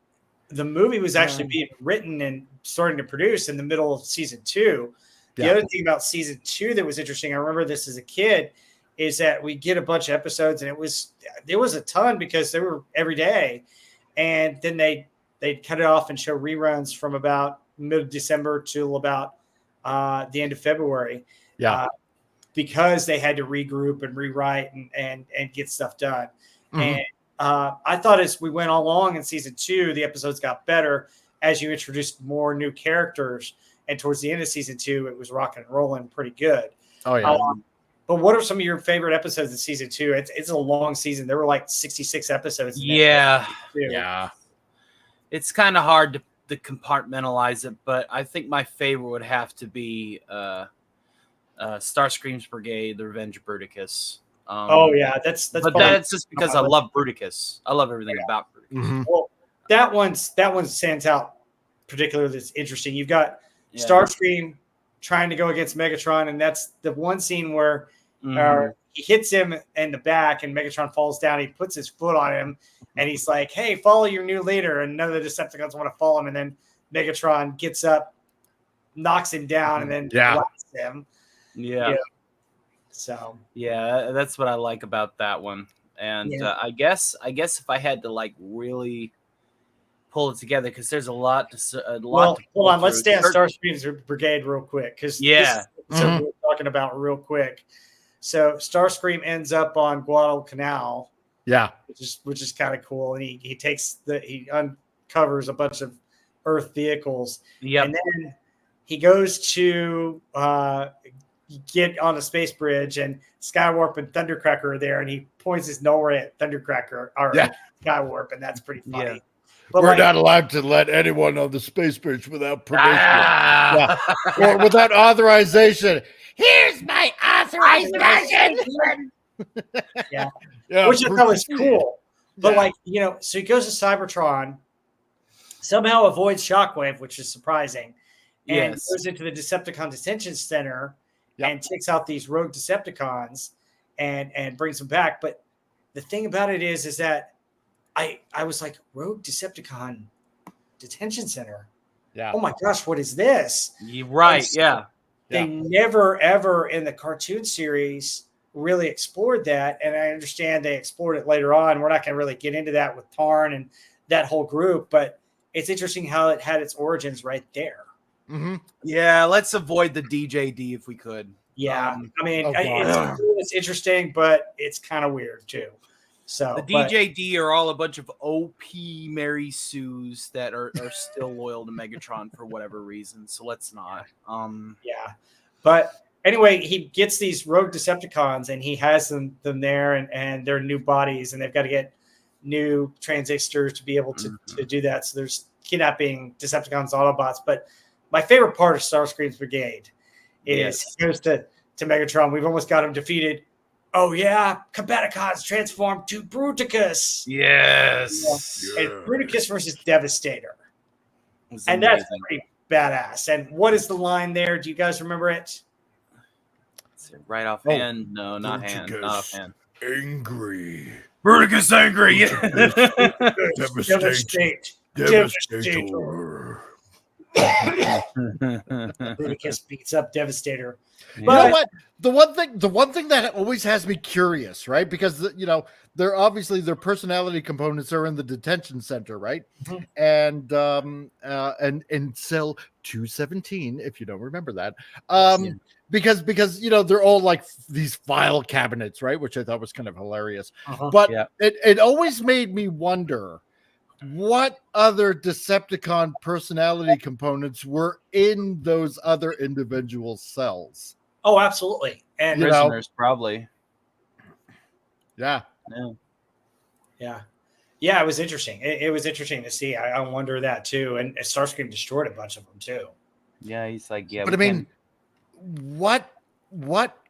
the movie was actually being written and starting to produce in the middle of season 2. The other thing about season 2 that was interesting, I remember this as a kid, is that we get a bunch of episodes, and there was a ton because they were every day, and then they'd cut it off and show reruns from about mid-December till about the end of February, because they had to regroup and rewrite and get stuff done. And I thought as we went along in season 2, the episodes got better as you introduced more new characters. And towards the end of season 2, it was rocking and rolling pretty good. Oh yeah. But what are some of your favorite episodes of season 2? It's a long season. There were like 66 episodes. Yeah. It's kind of hard to compartmentalize it, but I think my favorite would have to be Starscream's Brigade: The Revenge of Bruticus. That's but that's just because I love Bruticus. I love everything about Bruticus. Well, that one stands out particularly. That's interesting. You've got Starscream trying to go against Megatron, and that's the one scene where he hits him in the back, and Megatron falls down. He puts his foot on him, and he's like, "Hey, follow your new leader." And none of the Decepticons want to follow him. And then Megatron gets up, knocks him down, and then blasts him. Yeah. So that's what I like about that one. And I guess if I had to like really pull it together, because there's a lot to hold on. Let's stay on Starscream's Brigade real quick, because we're talking about real quick. So Starscream ends up on Guadalcanal. Yeah, which is kind of cool, and he uncovers a bunch of Earth vehicles. Yeah, and then he goes to get on the space bridge, and Skywarp and Thundercracker are there, and he points his nowhere at Thundercracker or Skywarp, and that's pretty funny. Yeah. But we're not allowed to let anyone on the space bridge without permission, or without authorization. Here's my authorization. Which I thought was cool. But so he goes to Cybertron, somehow avoids Shockwave, which is surprising, and goes into the Decepticon Detention Center and takes out these rogue Decepticons and brings them back. But the thing about it is that I was like, Rogue Decepticon Detention Center? Yeah. Oh my gosh, what is this? You're right, They never, ever in the cartoon series really explored that. And I understand they explored it later on. We're not going to really get into that with Tarn and that whole group, but it's interesting how it had its origins right there. Mm-hmm. Yeah, let's avoid the DJD if we could. Yeah, it's interesting, but it's kind of weird too. So the DJD are all a bunch of OP Mary Sues that are still loyal to Megatron for whatever reason. So let's not. But anyway, he gets these rogue Decepticons and he has them there, and they're new bodies, and they've got to get new transistors to be able to do that. So there's kidnapping Decepticons, Autobots. But my favorite part of Starscream's brigade is he goes to Megatron. We've almost got him defeated. Oh yeah, Combaticons transformed to Bruticus. Yes. And Bruticus versus Devastator. And that's pretty badass. And what is the line there? Do you guys remember it? Right off hand? No, not hand. Not off hand. Angry. Bruticus angry. Devastator. Bruticus beats up Devastator. You know what? The one thing that always has me curious, right? Because they're obviously their personality components are in the detention center, right? And in cell 217, if you don't remember that, because they're all like these file cabinets, right? Which I thought was kind of hilarious. But it always made me wonder what other Decepticon personality components were in those other individual cells. Oh, absolutely. And prisoners, probably. Yeah, it was interesting. It was interesting to see. I wonder that too. And Starscream destroyed a bunch of them too. Yeah, he's like, But I mean, what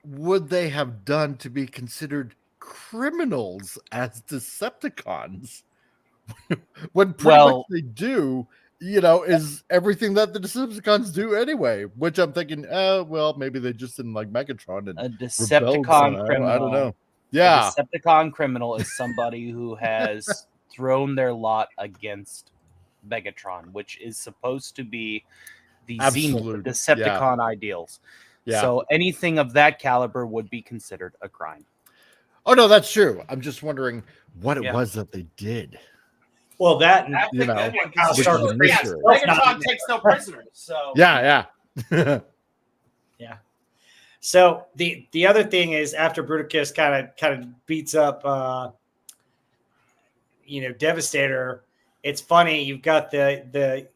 would they have done to be considered criminals as Decepticons? When pretty much they do, is everything that the Decepticons do anyway. Which I'm thinking, well, maybe they just didn't like Megatron. And a Decepticon criminal. I don't know. Yeah, a Decepticon criminal is somebody who has thrown their lot against Megatron, which is supposed to be the zenith of Decepticon ideals. Yeah. So anything of that caliber would be considered a crime. Oh no, that's true. I'm just wondering what it was that they did. Well, that Megatron takes no prisoners. So yeah. Yeah. So the other thing is after Bruticus kind of beats up Devastator, it's funny, you've got the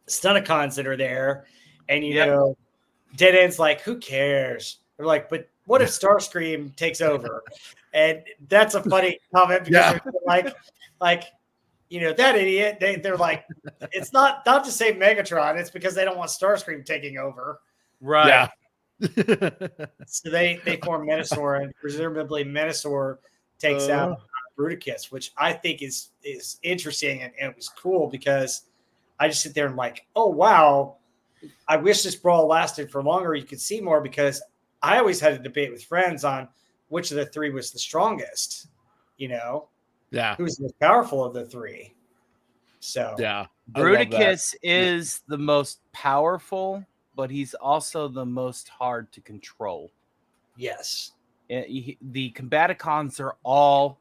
Stunticons that are there, and Dead End's like, who cares? They're like, but what if Starscream takes over? And that's a funny comment because they're like that idiot. They're like, it's not to say Megatron. It's because they don't want Starscream taking over. Right. Yeah. So they form Menasor, and presumably Menasor takes out Bruticus, which I think is interesting and it was cool because I just sit there and like, oh wow, I wish this brawl lasted for longer. You could see more because I always had a debate with friends on which of the three was the strongest, who's the most powerful of the three. So Bruticus is the most powerful, but he's also the most hard to control. Yes. The Combaticons are all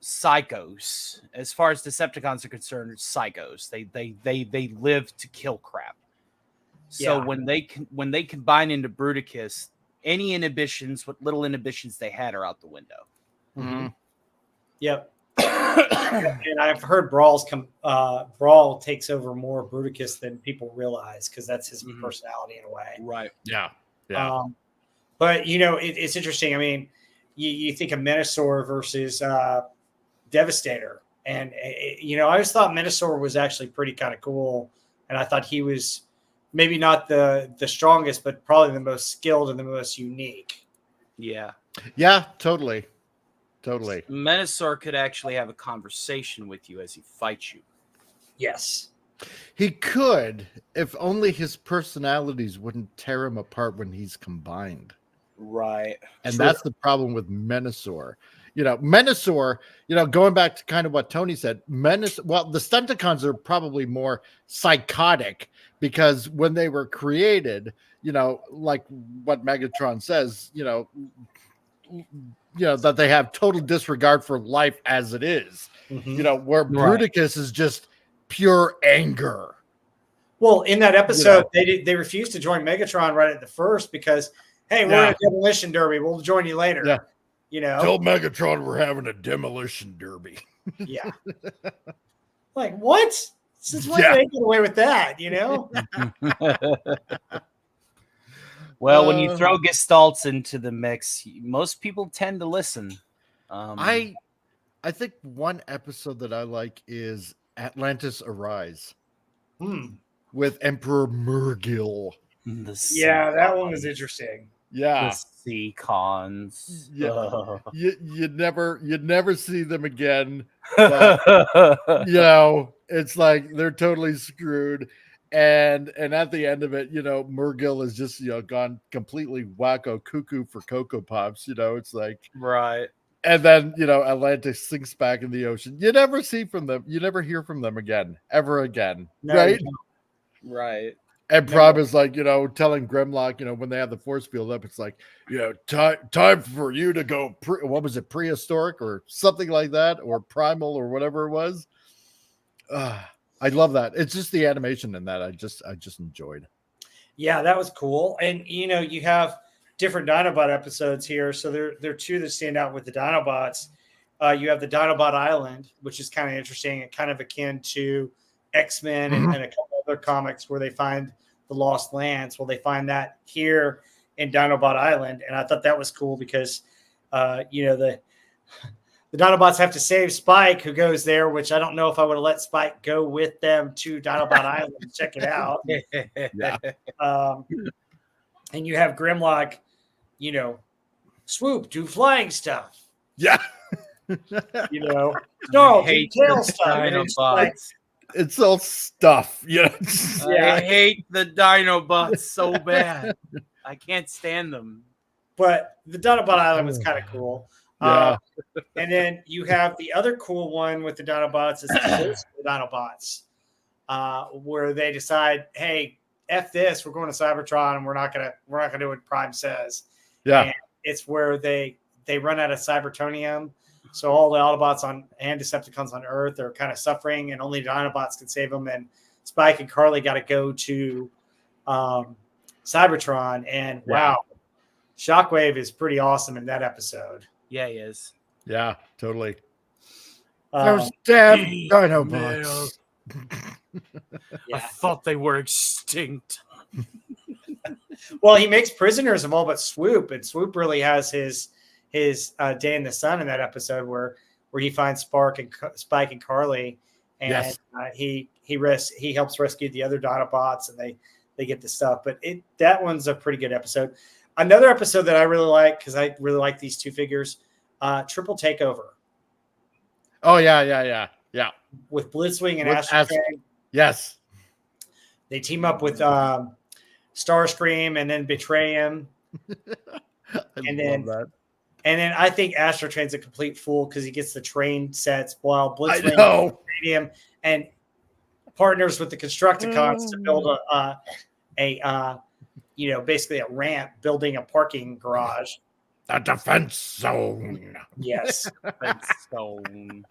psychos. As far as Decepticons are concerned, psychos. They live to kill crap. So when they combine into Bruticus, any inhibitions, what little inhibitions they had, are out the window. Mm-hmm. Yep. And I've heard Brawl takes over more Bruticus than people realize because that's his personality in a way. Right. Yeah. But it's interesting. I mean, you think of Menasor versus Devastator, and I always thought Menasor was actually pretty kind of cool, and I thought he was maybe not the strongest, but probably the most skilled and the most unique. Yeah. Yeah, totally. Menasor could actually have a conversation with you as he fights you. Yes. He could, if only his personalities wouldn't tear him apart when he's combined. Right. And that's the problem with Menasor. Menasor, going back to kind of what Tony said, the Stunticons are probably more psychotic because when they were created, like what Megatron says, that they have total disregard for life as it is, where Bruticus is just pure anger. Well, in that episode, they refused to join Megatron right at the first because, hey, we're in a demolition derby. We'll join you later. Yeah. Tell Megatron we're having a demolition derby. Yeah. Like, what? Since when did they get away with that, Well, when you throw Gestalts into the mix, most people tend to listen. I think one episode that I like is Atlantis Arise with Emperor Murgil. Yeah, that one was interesting. Yeah. The sea cons. Yeah. You'd never see them again. But, it's like they're totally screwed. And at the end of it, Murgil is just gone completely wacko cuckoo for Cocoa Pops. It's like Right. And then Atlantis sinks back in the ocean. You never see from them. You never hear from them again, ever again. No, right? Right. And Prob is like, telling Grimlock, when they have the force field up, it's like, time for you to go. What was it, prehistoric or something like that, or primal or whatever it was. I love that. It's just the animation in that I just enjoyed. Yeah, that was cool. And you have different Dinobot episodes here. So there are two that stand out with the Dinobots. You have the Dinobot Island, which is kind of interesting and kind of akin to X-Men and a couple other comics where they find the lost lands. Well, they find that here in Dinobot Island. And I thought that was cool because, the Dinobots have to save Spike, who goes there, which I don't know if I would have let Spike go with them to Dinobot Island and check it out. Yeah. And you have Grimlock, swoop, do flying stuff. Yeah. Snarl, do tail stuff. And it's like, it's all stuff. Yeah. I hate the Dinobots so bad. I can't stand them. But the Dinobot Island was kind of cool. Yeah. And then you have the other cool one with the Dinobots is the Dinobots, where they decide, hey, F this, we're going to Cybertron and we're not gonna do what Prime says. Yeah. And it's where they run out of Cybertonium. So all the Autobots and Decepticons on Earth are kind of suffering, and only Dinobots can save them. And Spike and Carly got to go to Cybertron, and wow, Shockwave is pretty awesome in that episode. Yeah, he is. Yeah, totally. Those damn Dinobots. I thought they were extinct. Well, he makes prisoners of all but Swoop, and Swoop really has his day in the sun in that episode where he finds Spike and Carly, and he helps rescue the other Dinobots, and they get the stuff. But that one's a pretty good episode. Another episode that I really like, because I really like these two figures, Triple Takeover. Oh yeah. With Blitzwing and Astrotrain. Yes. They team up with Starscream and then betray him. And then I think Astrotrain's a complete fool because he gets the train sets while Blitzwing him and partners with the Constructicons to build basically a ramp, building a parking garage. A defense zone. Yes. Defense zone.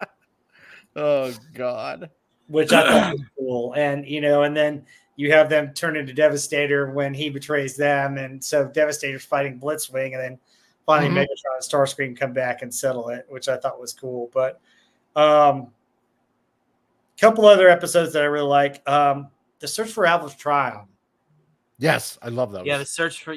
Oh God. Which I thought was cool. And and then you have them turn into Devastator when he betrays them, and so Devastator's fighting Blitzwing, and then finally Megatron and Starscream come back and settle it, which I thought was cool. But couple other episodes that I really like. The Search for Alpha Trion. Yes, I love that. Yeah, the search for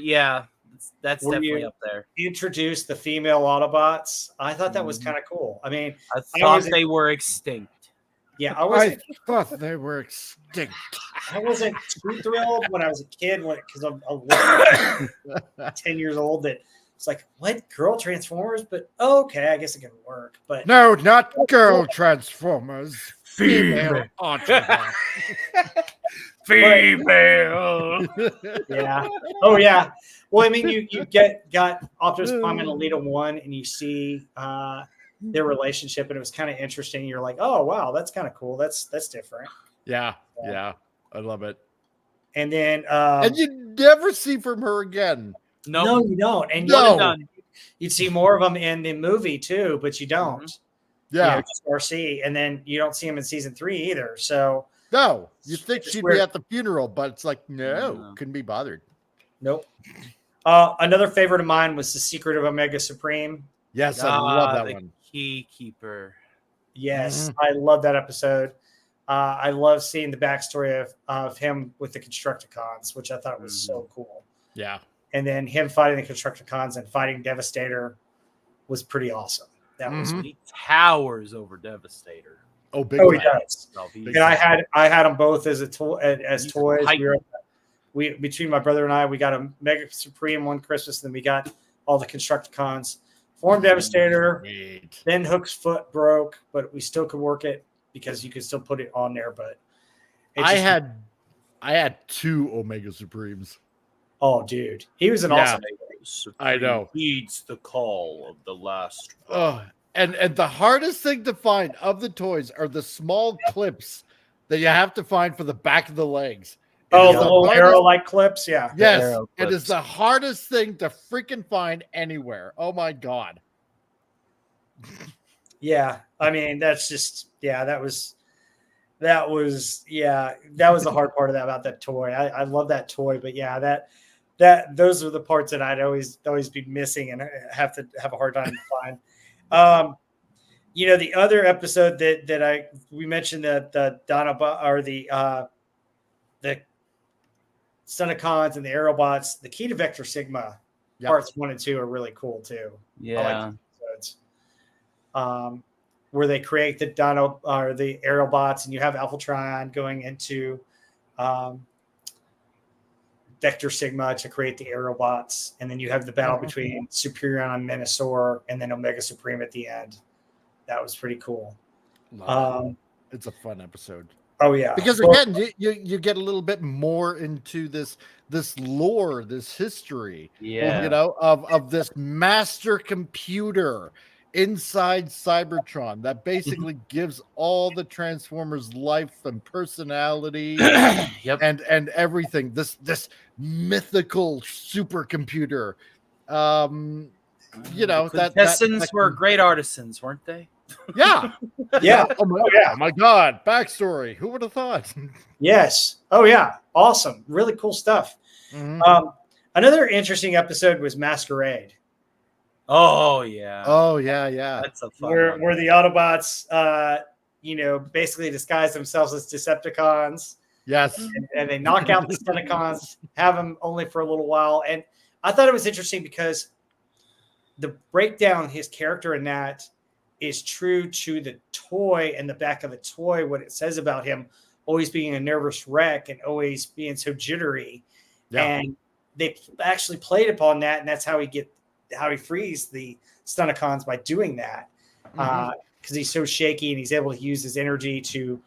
that's Where definitely you up there. Introduce the female Autobots. I thought that was kind of cool. I mean, I thought they were extinct. Yeah, I thought they were extinct. I wasn't too thrilled when I was a kid, because I'm 10 years old. That it's like, what, girl Transformers? But okay, I guess it can work. But no, not girl Transformers. Female Autobots. Female. Yeah. Oh yeah. Well, I mean, you got Optimus Prime and Alita 1, and you see their relationship, and it was kind of interesting. You're like, oh wow, that's kind of cool. That's different. Yeah, I love it. And then and you never see from her again. No, you don't. And you'd see more of them in the movie too, but you don't. Yeah, just RC, and then you don't see them in season 3 either. So no, you think she'd be at the funeral, but it's like no, couldn't be bothered. Nope. Another favorite of mine was The Secret of Omega Supreme. Yes, I love that one. Keykeeper. Yes, I love that episode. I love seeing the backstory of him with the Constructicons, which I thought was so cool. Yeah. and then him fighting the Constructicons and fighting Devastator was pretty awesome. That was Mhm. He towers over Devastator. Oh, big oh, he time. does. So he's- And I had them both as as He's toys. hype. We between my brother and I, we got a Mega Supreme one Christmas, and then we got all the Constructicons. Form Devastator. Sweet. Then Hook's foot broke, but we still could work it because you could still put it on there. But it I just- had 2 Omega Supremes. oh, dude, he was an Yeah. awesome. I know. Heeds the call of the last. Oh, and the hardest thing to find of the toys are the small clips that you have to find for the back of the legs. It Oh, is the the little hardest- arrow-like clips, yeah. Yes, arrow it is clips. the hardest thing to freaking find anywhere. Oh my god. Yeah, I mean that's just that was the hard part of that about that toy. I love that toy, but yeah, that those are the parts that I'd always be missing and have to have a hard time to find. The other episode that we mentioned that the Dinobot or the Stunticons and the Aerobots, the Key to Vector Sigma Yep. parts 1 and 2 are really cool too. Yeah. Episodes. Where they create the Dino or the Aerobots, and you have Alphatron going into Vector Sigma to create the Aerobots, and then you have the battle between Superion and Menasor, and then Omega Supreme at the end. That was pretty cool. It's a fun episode. Oh yeah, Because Well, again, you get a little bit more into this lore, this history, Yeah. you know, of this master computer inside Cybertron that basically gives all the Transformers life and personality Yep. and everything. This mythical supercomputer. You know, the that Quintessence were great artisans, weren't they? yeah. yeah, Oh my god, backstory. Who would have thought? yes, oh yeah, awesome, really cool stuff. Mhm. Another interesting episode was Masquerade, Oh yeah. Oh yeah. That's a fun where one. the Autobots, basically disguise themselves as Decepticons. Yes. And they knock out the Stunticons, have them only for a little while. And I thought it was interesting because the breakdown, his character in that is true to the toy and the back of the toy, what it says about him always being a nervous wreck and always being so jittery. Yeah. And they actually played upon that, and that's how he frees the Stunticons by doing that. Because he's so shaky and he's able to use his energy to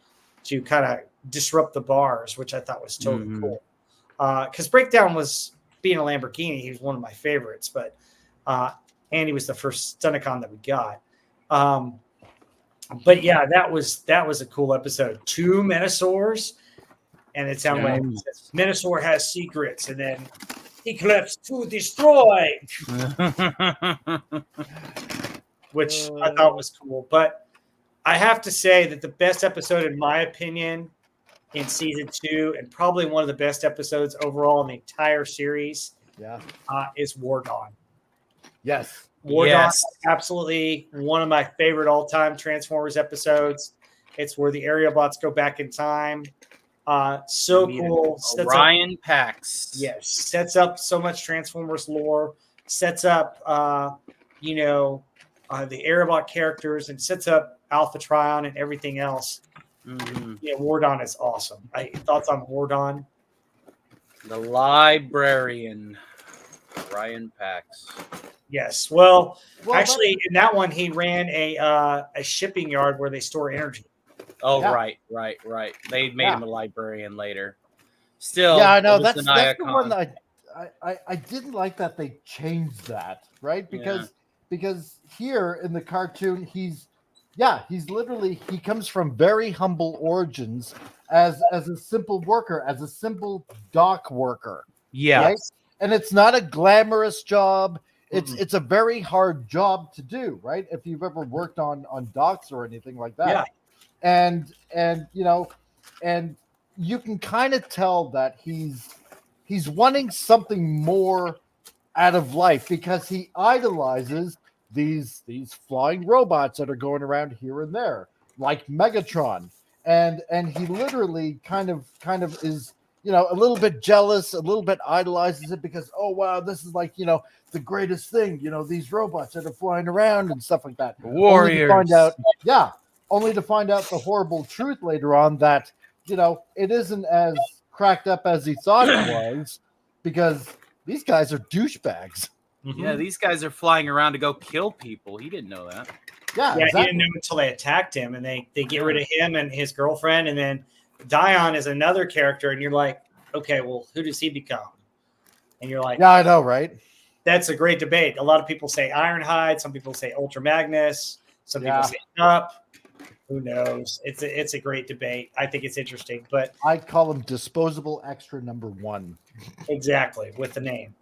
kind of disrupt the bars, which I thought was totally cool. Because Breakdown was being a Lamborghini, he was one of my favorites, but and he was the first Stunticon that we got. But yeah, that was a cool episode. 2 Menasors, and it sounded like Menasor has secrets, and then Eclipse to destroy, which I thought was cool. But I have to say that the best episode, in my opinion, in season 2, and probably one of the best episodes overall in the entire series, is War Dawn. Yes. War Dawn Yes. is absolutely one of my favorite all-time Transformers episodes. It's where the Aerobots go back in time. So cool. Sets up- Orion Pax. Yes, sets up so much Transformers lore, sets up, the Aerobot characters, and sets up Alpha Trion and everything else. Mhm. Yeah, War Dawn is awesome. Thoughts on War Dawn? The librarian. Orion Pax. Yes. Well, Well, actually, in that one, he ran a shipping yard where they store energy. Oh, Yeah. right. They made Yeah. him a librarian later. Still, yeah, I know it was that's an the icon. one that I didn't like that they changed that, right? Because here in the cartoon he's literally he comes from very humble origins as a simple worker, as a simple dock worker. Yeah. Right? And it's not a glamorous job. It's a very hard job to do, right? If you've ever worked on docks or anything like that. Yeah. And you can kind of tell that he's wanting something more out of life because he idolizes these flying robots that are going around here and there, like Megatron. And he literally kind of is a little bit jealous, a little bit idolizes it because, oh wow, this is like, the greatest thing, these robots that are flying around and stuff like that. Warriors. Only to find out the horrible truth later on that, it isn't as cracked up as he thought it was, because these guys are douchebags. Yeah, these guys are flying around to go kill people. He didn't know that. Yeah, he didn't know until they attacked him, and they get rid of him and his girlfriend, and then Dion is another character, and you're like, okay, well, who does he become? And you're like, yeah, I know, right? That's a great debate. A lot of people say Ironhide, some people say Ultra Magnus, some people say Up. Who knows? It's a great debate. I think it's interesting, but I call him disposable extra number 1. Exactly, with the name.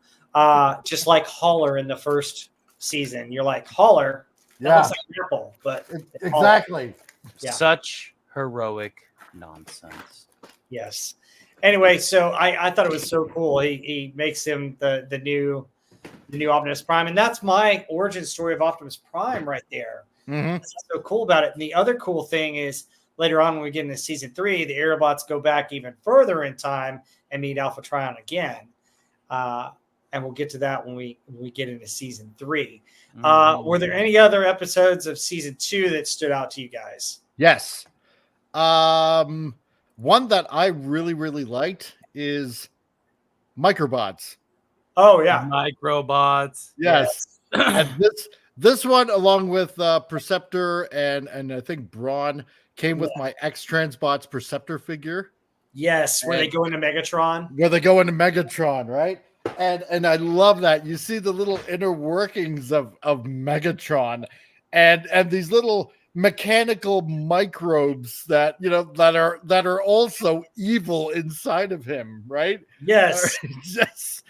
Just like Holler in the first season. You're like, Holler? That looks like an apple, but exactly. Yeah. Such heroic nonsense. Yes. Anyway, so I thought it was so cool. He makes him the new Optimus Prime, and that's my origin story of Optimus Prime right there. Mm-hmm. That's what's so cool about it. And the other cool thing is later on when we get into season 3, the Aerobots go back even further in time and meet Alpha Trion again. And we'll get to that when we get into season 3. Were there any other episodes of season 2 that stood out to you guys? Yes. One that I really, really liked is Microbots. Oh, yeah. Microbots. Yes. And this one, along with Perceptor and I think Brawn, came with my X-Transbots Perceptor figure. Yes, where they go into Megatron. Right? And I love that. You see the little inner workings of Megatron and these little mechanical microbes that that are also evil inside of him, right? Yes. Yes.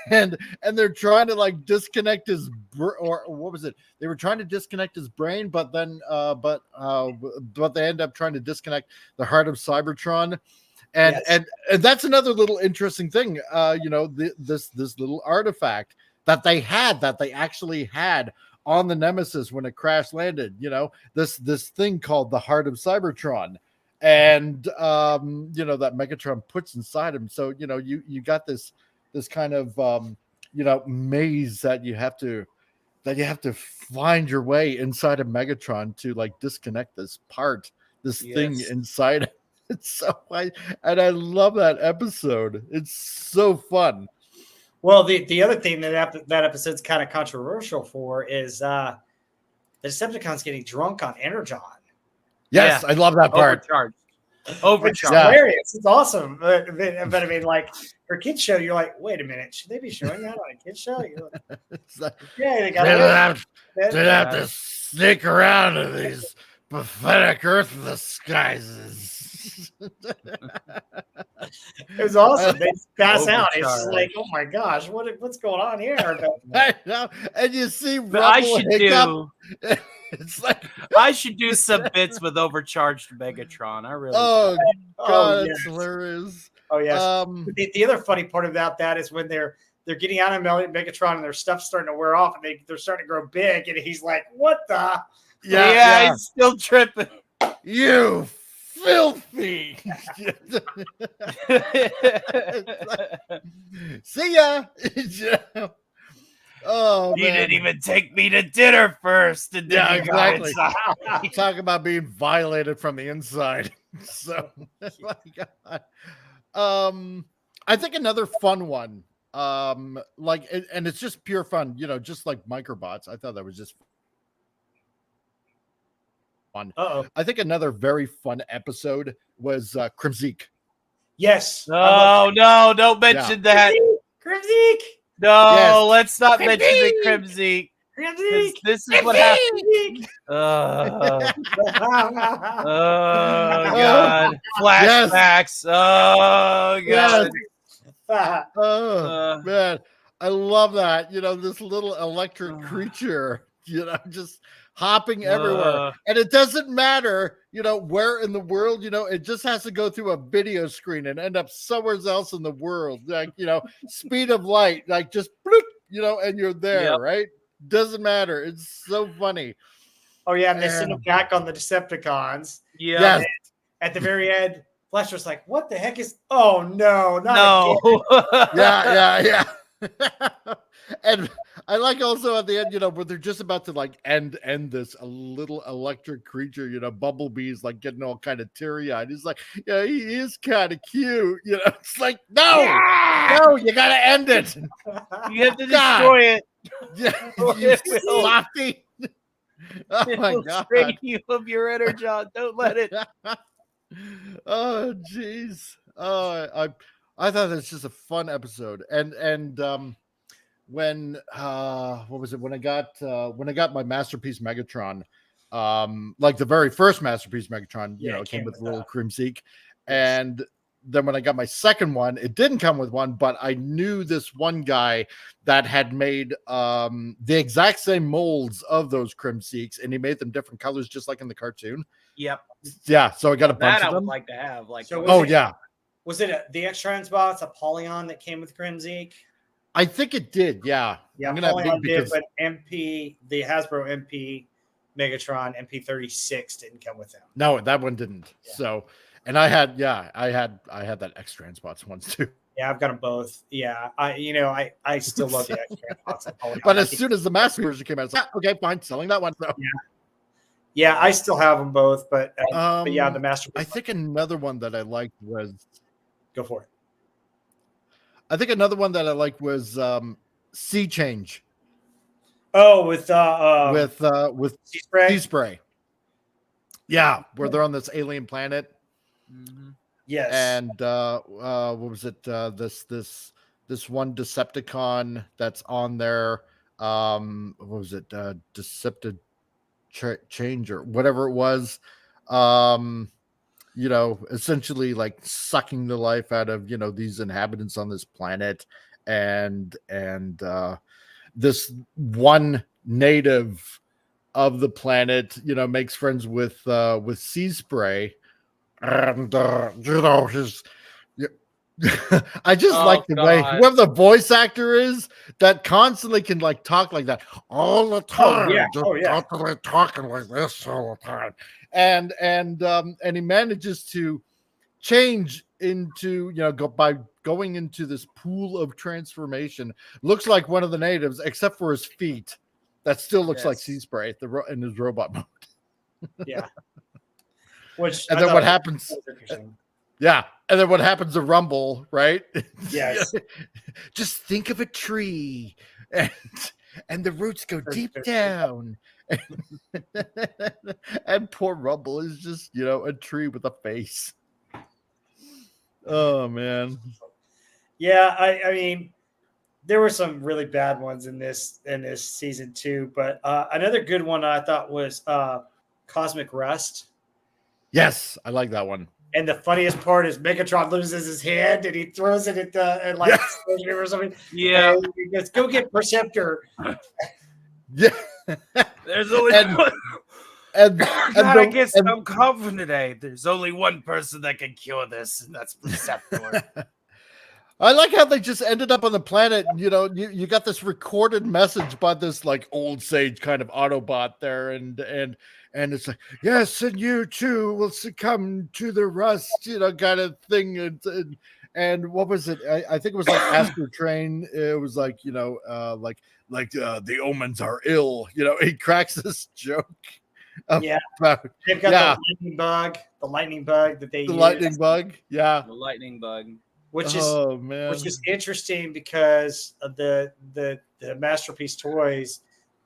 And they're trying to like disconnect his or what was it? They were trying to disconnect his brain, but then but they end up trying to disconnect the heart of Cybertron. And that's another little interesting thing. This little artifact that they actually had on the Nemesis when it crash landed. This thing called the heart of Cybertron, and that Megatron puts inside him. So you got this kind of maze that you have to find your way inside of Megatron to like disconnect this thing inside. It's so I love that episode. It's so fun. Well, the other thing that episode's kind of controversial for is the Decepticons getting drunk on Energon. Yes, I love that part. Overcharged. It's hilarious. It's awesome. But I mean, like for a kids show, you're like, wait a minute, should they be showing that on a kids show? Like, they got they have to sneak around in these pathetic Earth disguises. It was awesome. They pass out. It's just like, oh my gosh, what's going on here? I know. And you see, it's like I should do some bits with overcharged Megatron. I really. Oh god, that's hilarious. Oh yes. The other funny part about that is when they're getting out of Megatron and their stuff's starting to wear off and they're starting to grow big, and he's like, "What the?" Yeah. He's still tripping. You filthy. See ya. Oh, you didn't even take me to dinner first. And then exactly. Talk about being violated from the inside. So, my God. I think another fun one, and it's just pure fun, just like Microbots. I thought that was just fun. I think another very fun episode was Crimzeek. Yes. No, don't mention that. Crimzeek. No, let's not mention the Crimzeek. This is what happened. Oh God. Flashbacks. Oh God. Oh man. I love that. This little electric creature, just hopping everywhere. And it doesn't matter, where in the world, it just has to go through a video screen and end up somewhere else in the world. Like, speed of light, like just bloop, and you're there, right? Doesn't matter. It's so funny. Oh yeah, and they send them back on the Decepticons. Yeah. At the very end, Flash was like, "What the heck is? Oh no, not No. again." Yeah. And I like also at the end, where they're just about to like end this a little electric creature, Bumblebee's like getting all kind of teary-eyed. He's like, yeah, he is kind of cute. It's like, no, you gotta end it. You have to God. destroy it. Yeah, Or you it will- softy. Oh It my will god. drain you of your energy. Don't let it. Oh jeez. I thought that's just a fun episode. And when what was it when I got my Masterpiece Megatron, like the very first Masterpiece Megatron, it came with a little Crimseek. And then when I got my second one, it didn't come with one, but I knew this one guy that had made the exact same molds of those Crimseeks, and he made them different colors, just like in the cartoon. Yep. Yeah, so I got a bunch That I of would them. like to have. Like, So Oh yeah, was it the X Transbots, a Polygon that came with Crimseek? I think it did. Yeah, Yeah, I'm gonna have Polygon big did, but the Hasbro MP Megatron MP36 didn't come with them. no, that one didn't. Yeah. So, and I had that X Transbots ones too. Yeah, I've got them both. Yeah, I still love the X Transbots. and Polygon. But I as think- soon as the master version came out, it's like, okay, fine, selling that one. So, yeah, I still have them both, but yeah, the Master. I think another one that I liked was Go for it. Sea Change Oh, with Sea Spray. Sea Spray. Yeah, where they're on this alien planet, Yes. and what was it? This one Decepticon that's on there. What was it? Deceptive Change or whatever it was. Essentially like sucking the life out of these inhabitants on this planet, and this one native of the planet makes friends with Sea Spray, and his I just like the way whoever the voice actor is that constantly can like talk like that all the time. Constantly talking like this all the time. And he manages to change into by going into this pool of transformation. Looks like one of the natives, except for his feet. That still looks like Sea Spray in his robot mode. Yeah. Which and then what happens? was interesting. Yeah. And then what happens to Rumble, right? Yes. Just think of a tree and the roots go deep down. And poor Rumble is just, a tree with a face. Oh, man. Yeah, I mean, there were some really bad ones in this season too, but another good one I thought was Cosmic Rust. Yes, I like that one. And the funniest part is Megatron loses his hand and he throws it at like or something. Yeah. And he goes, "Go get Perceptor." Yeah. There's only And- one. And Gotta get some confident today. There's only one person that can cure this, and that's Perceptor. I like how they just ended up on the planet. You got this recorded message by this like old sage kind of Autobot there, and it's like, yes, and you too will succumb to the rust, kind of thing. And what was it? I think it was like Astro Train. It was like like the omens are ill. He cracks this joke. Yeah. About, They've got the lightning bug that they the use, lightning bug. Yeah. The lightning bug. which is Oh man. which is interesting because of the Masterpiece toys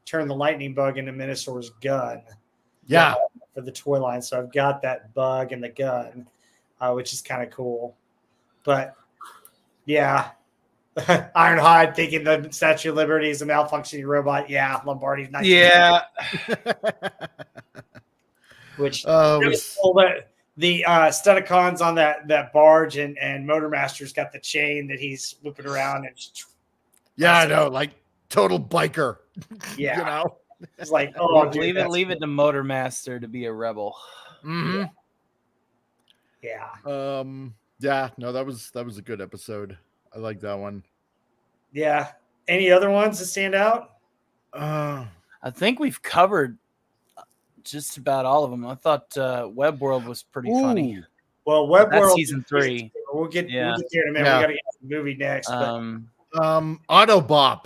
turn the lightning bug into Minosaur's gun. Yeah. For the toy line. So I've got that bug and the gun, which is kind of cool. But yeah, Ironhide thinking the Statue of Liberty is a malfunctioning robot. Yeah, Lombardi's not. Yeah. Which Oh, it was cool that the Stunticons on that barge and Motormaster's got the chain that he's whipping around and yeah, I know, like total biker. yeah, it's like dude, leave it to Motormaster to be a rebel. Mm-hmm. Yeah. Yeah, no, that was a good episode. I like that one. Yeah. Any other ones that stand out? I think we've covered just about all of them. I thought Web World was pretty funny. Well, Web That's World season 3. We'll get there in a minute. Yeah. We got to get to the movie next. But Autobop.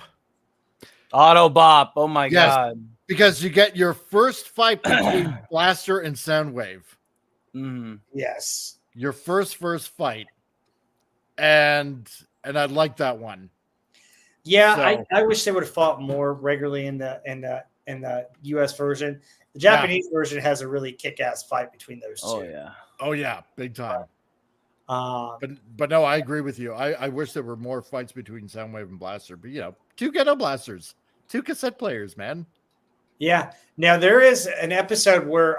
Autobop. Oh my Yes. god. Because you get your first fight between Blaster and Soundwave. Mhm. yes, Your first fight. And I like that one. yeah, So- I wish they would have fought more regularly in the U.S. version. The Japanese version has a really kick-ass fight between those two. Oh yeah. Oh yeah, big time. Um, But no, I agree with you. I wish there were more fights between Soundwave and Blaster. But 2 ghetto blasters, 2 cassette players, man. yeah. Now there is an episode where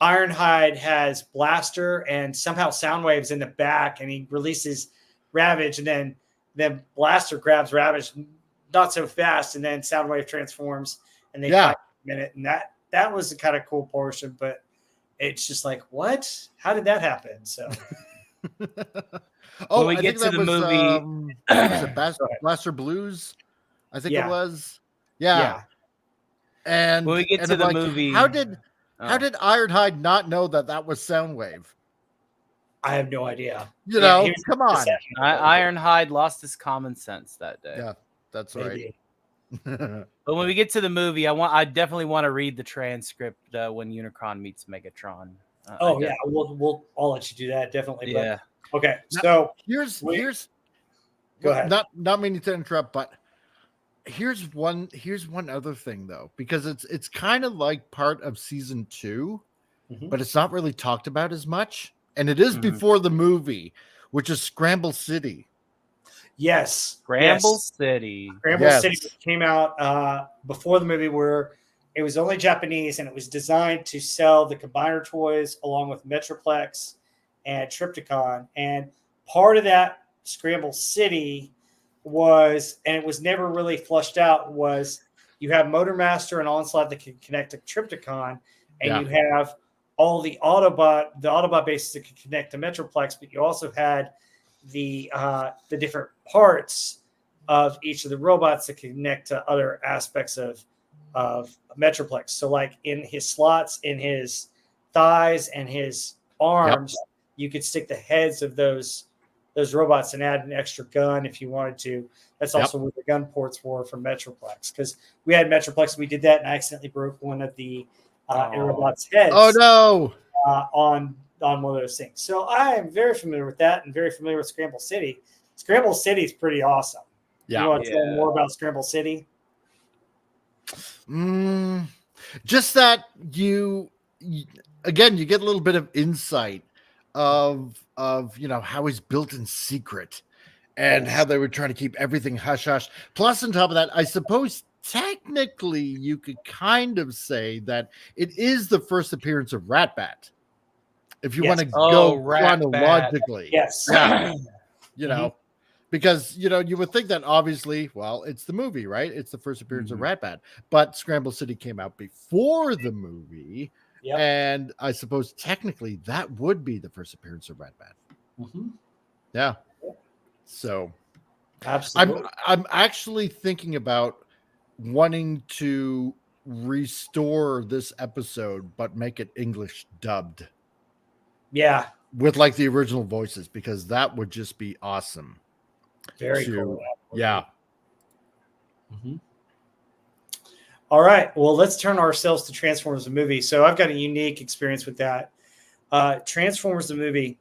Ironhide has Blaster and somehow Soundwave's in the back, and he releases Ravage, and then Blaster grabs Ravage not so fast, and then Soundwave transforms, and they fight for a minute, and that was a kind of cool portion, but it's just like, what? How did that happen? So When we I get think to that the was, movie- was it Blaster Blues? I think Yeah. it was. Yeah. And When we get and to I'm the like, movie- how did Oh. Ironhide not know that was Soundwave? I have no idea. You know, he was come on. Ironhide lost his common sense that day. Yeah, that's Maybe. right. But when we get to the movie, I definitely want to read the transcript when Unicron meets Megatron. Oh yeah, I'll let you do that definitely. Yeah. But, okay, Now- so here's Go ahead. Not meaning to interrupt, but here's one other thing though, because it's kind of like part of season 2, Mhm. but it's not really talked about as much, and it is Mhm. before the movie, which is Scramble City. yes, Scramble yes. City. Scramble Yes. City came out before the movie, where it was only Japanese, and it was designed to sell the Combiner toys along with Metroplex and Trypticon. And part of that Scramble City was, and it was never really flushed out, was you have Motormaster and Onslaught that can connect to Trypticon, and you have all the Autobot bases that can connect to Metroplex, but you also had the different parts of each of the robots that connect to other aspects of Metroplex. So like in his slots, in his thighs and his arms, you could stick the heads of those robots and add an extra gun if you wanted to. That's also where the gun ports were from Metroplex, because we had Metroplex. We did that and I accidentally broke one of the Aerobot's heads. Oh no! On one of those things. So I am very familiar with that and very familiar with Scramble City. Scramble City is pretty awesome. Yeah. You want to tell more about Scramble City? Just that you again, you get a little bit of insight of how he's built in secret and how they were trying to keep everything hush hush. Plus, on top of that, I suppose technically you could kind of say that it is the first appearance of Ratbat, if you want to go chronologically. Yes. Yeah. Because you would think that obviously, well, it's the movie, right? It's the first appearance of Ratbat, but Scramble City came out before the movie, and I suppose technically that would be the first appearance of Ratbat. Yeah. So, absolutely, I'm actually thinking about wanting to restore this episode, but make it English dubbed. Yeah, with like the original voices, because that would just be awesome. Very cool. Yeah. All right. Well, let's turn ourselves to Transformers the movie. So I've got a unique experience with that. Transformers the movie.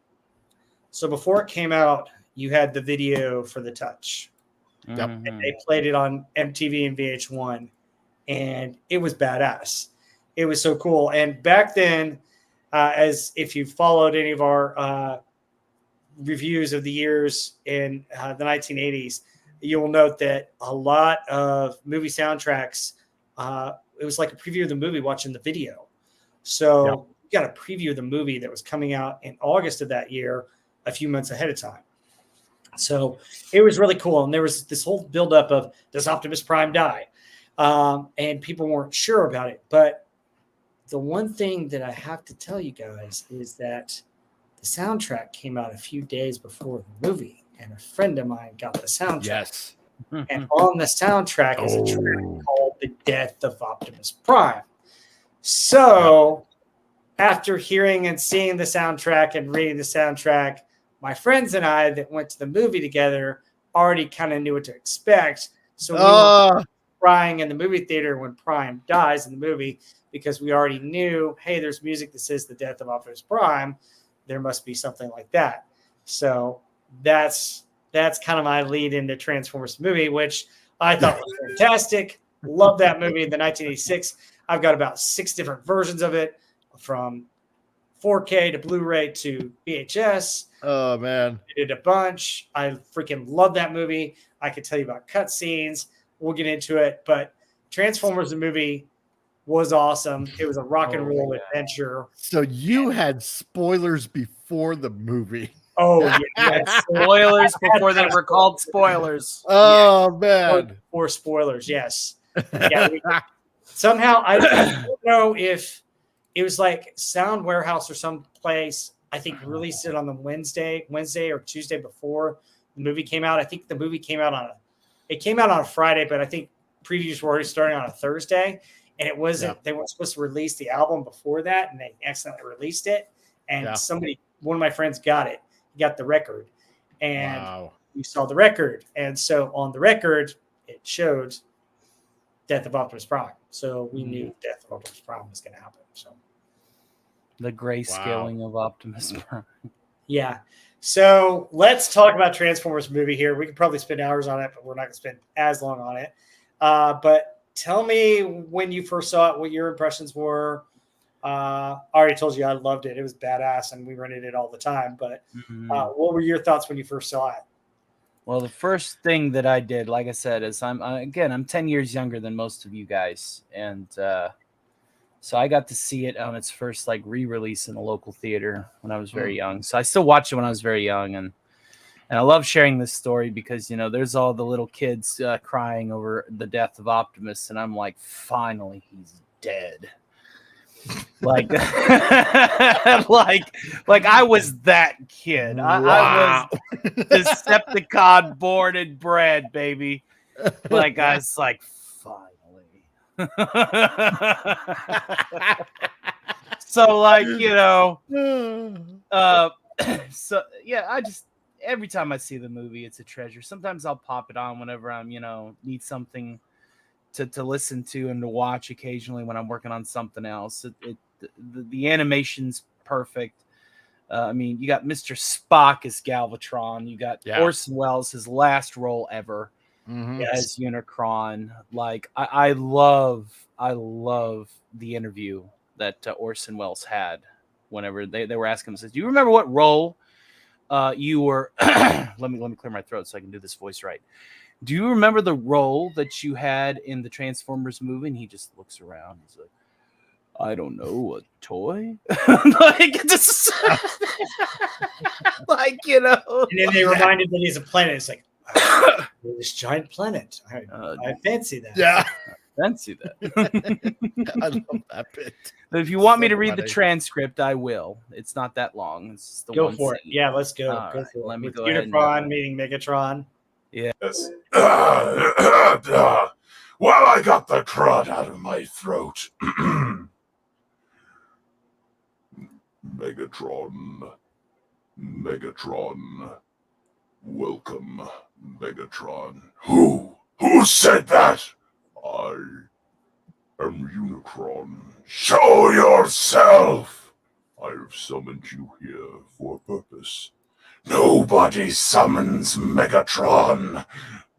So before it came out, you had the video for the Touch. And they played it on MTV and VH1, and it was badass. It was so cool. And back then, as if you followed any of our reviews of the years in the 1980s, you will note that a lot of movie soundtracks, it was like a preview of the movie watching the video. So you got a preview of the movie that was coming out in August of that year, a few months ahead of time. So it was really cool. And there was this whole buildup of, does Optimus Prime die? And people weren't sure about it. But the one thing that I have to tell you guys is that the soundtrack came out a few days before the movie, and a friend of mine got the soundtrack. Yes. And on the soundtrack is a track called The Death of Optimus Prime. So after hearing and seeing the soundtrack and reading the soundtrack, my friends and I that went to the movie together already kind of knew what to expect. So we were crying in the movie theater when Prime dies in the movie because we already knew, hey, there's music that says the death of Optimus Prime. There must be something like that. So that's kind of my lead into Transformers movie, which I thought was fantastic. Love that movie in the 1986. I've got about 6 different versions of it, from 4K to Blu-ray to VHS. Oh man, I did a bunch. I freaking love that movie. I could tell you about cutscenes. We'll get into it, but Transformers the movie was awesome. It was a rock and roll adventure. so you had spoilers before the movie. Oh yeah, Spoilers before they were called spoilers. Oh man, or spoilers. Yes. Yeah. Somehow I don't know if it was like Sound Warehouse or some place. I think released it on the Wednesday or Tuesday before the movie came out. I think the movie came out on a Friday, but I think previews were already starting on a Thursday, and it wasn't. They weren't supposed to release the album before that, and they accidentally released it. And one of my friends got it. He got the record, and we saw the record, and so on the record it showed Death of Optimus Prime. So we knew Death of Optimus Prime was going to happen. So the grayscaling of Optimus Prime. Yeah. So let's talk about Transformers movie here. We could probably spend hours on it, but we're not going to spend as long on it. But tell me when you first saw it, what your impressions were. I already told you I loved it. It was badass, and we rented it all the time. But what were your thoughts when you first saw it? Well, the first thing that I did, like I said, is I'm 10 years younger than most of you guys, and so I got to see it on its first like re-release in a local theater when I was very young. So I still watched it when I was very young, and I love sharing this story because there's all the little kids crying over the death of Optimus, and I'm like, finally, he's dead. Like, like I was that kid. I was Decepticon born and bred, baby. Like I was like, finally. So like so yeah, I just every time I see the movie, it's a treasure. Sometimes I'll pop it on whenever I'm need something to listen to and to watch occasionally when I'm working on something else. The animation's perfect. I mean, you got Mr. Spock as Galvatron. You got Orson Welles, his last role ever as Unicron. Like I love the interview that Orson Welles had whenever they were asking him, says, "Do you remember what role you were?" let me clear my throat so I can do this voice right. Do you remember the role that you had in the Transformers movie? And he just looks around. He's like, I don't know, a toy? Like, just, like, And then they reminded that he's a planet. It's like, this giant planet. I fancy that. Yeah. Fancy that. I love that bit. But if you want me to read the transcript, I will. It's not that long. It's the go for it. Yeah, let's go. All right, for let it. me With go ahead Unicron meeting Megatron. Yes. Well, I got the crud out of my throat. Megatron. Welcome, Megatron. Who said that? I am Unicron. Show yourself! I have summoned you here for a purpose. Nobody summons Megatron.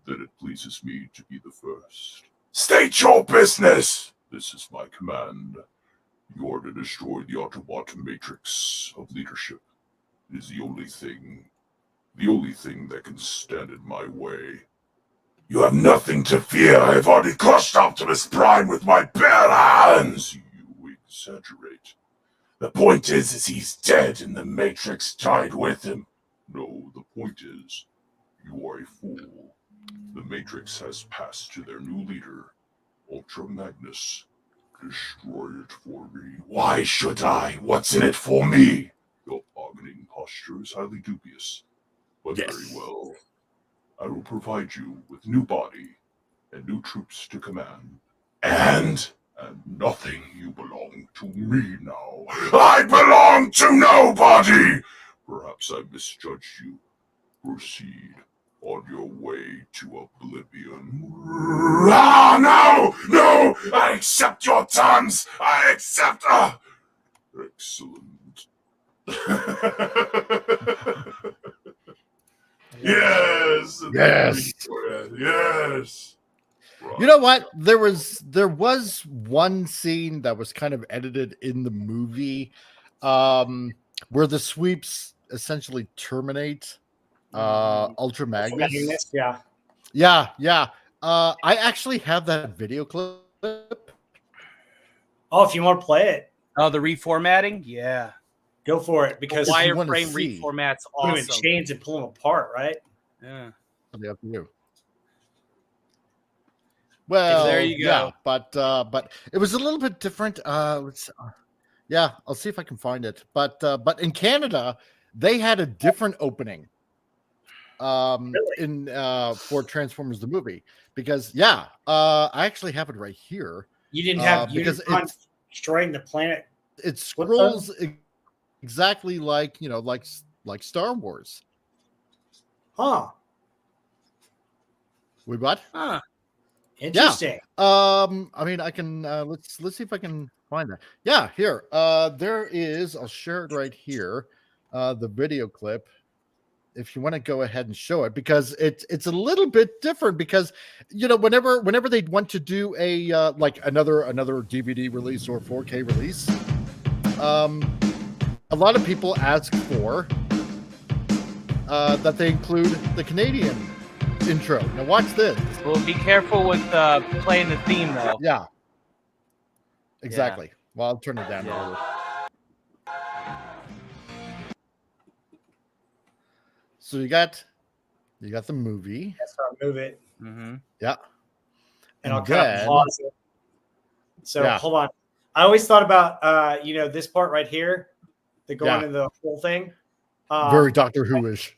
Then it pleases me to be the first. State your business! This is my command. You are to destroy the Autobot matrix of leadership. It is the only thing that can stand in my way. You have nothing to fear. I have already crushed Optimus Prime with my bare hands. You exaggerate. The point is he's dead and the Matrix died with him. No, the point is, you are a fool. The Matrix has passed to their new leader, Ultra Magnus. Destroy it for me. Why should I? What's in it for me? Your bargaining posture is highly dubious. But very well. I will provide you with new body and new troops to command. And, And nothing, you belong to me now. I belong to nobody! Perhaps I misjudged you. Proceed on your way to oblivion. Ah, no! No! I accept your terms! I accept... Excellent. Yes! Yes. Yes! You know what? There was one scene that was kind of edited in the movie, where the sweeps essentially terminate Ultra Magnus. Yeah. Yeah. I actually have that video clip. Oh, if you want to play it, Oh, the reformatting? Yeah. go for it because If you Wireframe wanna see. reformat's put them in awesome. chains and pull them apart, right? Yeah. It'll be up to you. Well, there you yeah, go. but it was a little bit different. Yeah, I'll see if I can find it. But in Canada, they had a different opening. In for Transformers the movie, because I actually have it right here. You didn't have because Unicron destroying the planet. It scrolls exactly like like Star Wars. Huh. Wait, what? Huh. Interesting. I mean, I can let's see if I can find that. Yeah, here. There is. I'll share it right here. The video clip. If you want to go ahead and show it, because it's a little bit different, because whenever they want to do a like another DVD release or 4K release, a lot of people ask for that they include the Canadian intro. Now watch this. Well, be careful with playing the theme, though. Yeah, exactly. Well, I'll turn it down a little. So you got the movie. That's how I move it. Mm-hmm. Yeah. And I'll And kind of then- pause it. So Yeah. hold on. I always thought about this part right here, the going Yeah. into the whole thing. Very Doctor Who-ish.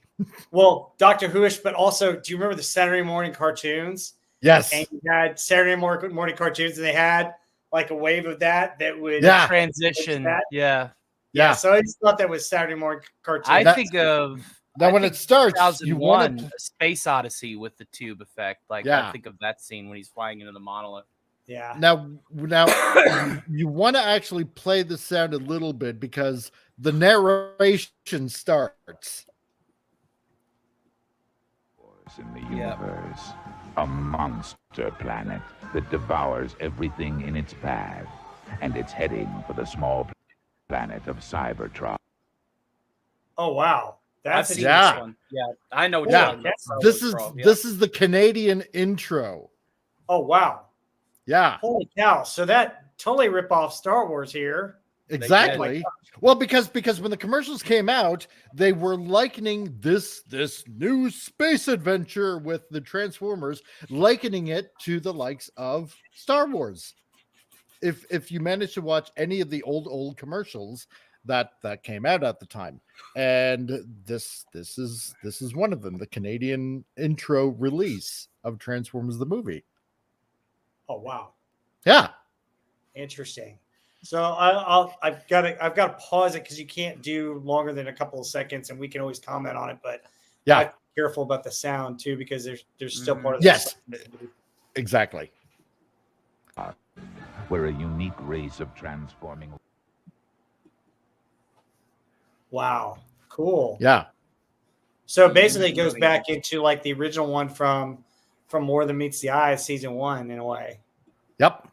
Well, Doctor Who-ish, but also, do you remember the Saturday morning cartoons? Yes. And you had Saturday morning cartoons, and they had like a wave of that would Yeah. Transition. That? Yeah. Yeah. So I just thought that was Saturday morning cartoons. I think of Now, when think it starts, you 2001, want to. A Space Odyssey with the tube effect. Like, Yeah. I think of that scene when he's flying into the monolith. yeah. Now, you want to actually play the sound a little bit, because the narration starts. In the Yep. universe, a monster planet that devours everything in its path, and it's heading for the small planet of Cybertron. Oh wow, I've that's seen Yeah. this one. Yeah, I know what Yeah, you're talking about. Star This Wars is Pro, yeah. this is the Canadian intro. Oh wow, Yeah, holy cow! So that totally rip off Star Wars here. exactly. Well, because when the commercials came out, they were likening this new space adventure with the Transformers, likening it to the likes of Star Wars. If you managed to watch any of the old commercials that came out at the time, and this is one of them, the Canadian intro release of Transformers the movie. Oh wow, Yeah. interesting. So I've got to pause it because you can't do longer than a couple of seconds, and we can always comment on it. But Yeah. I'm careful about the sound too, because there's still part of Yes. the Exactly. Where a unique race of transforming Wow, cool. Yeah. So basically, it goes back into like the original one from More Than Meets the Eye, season 1, in a way. Yep.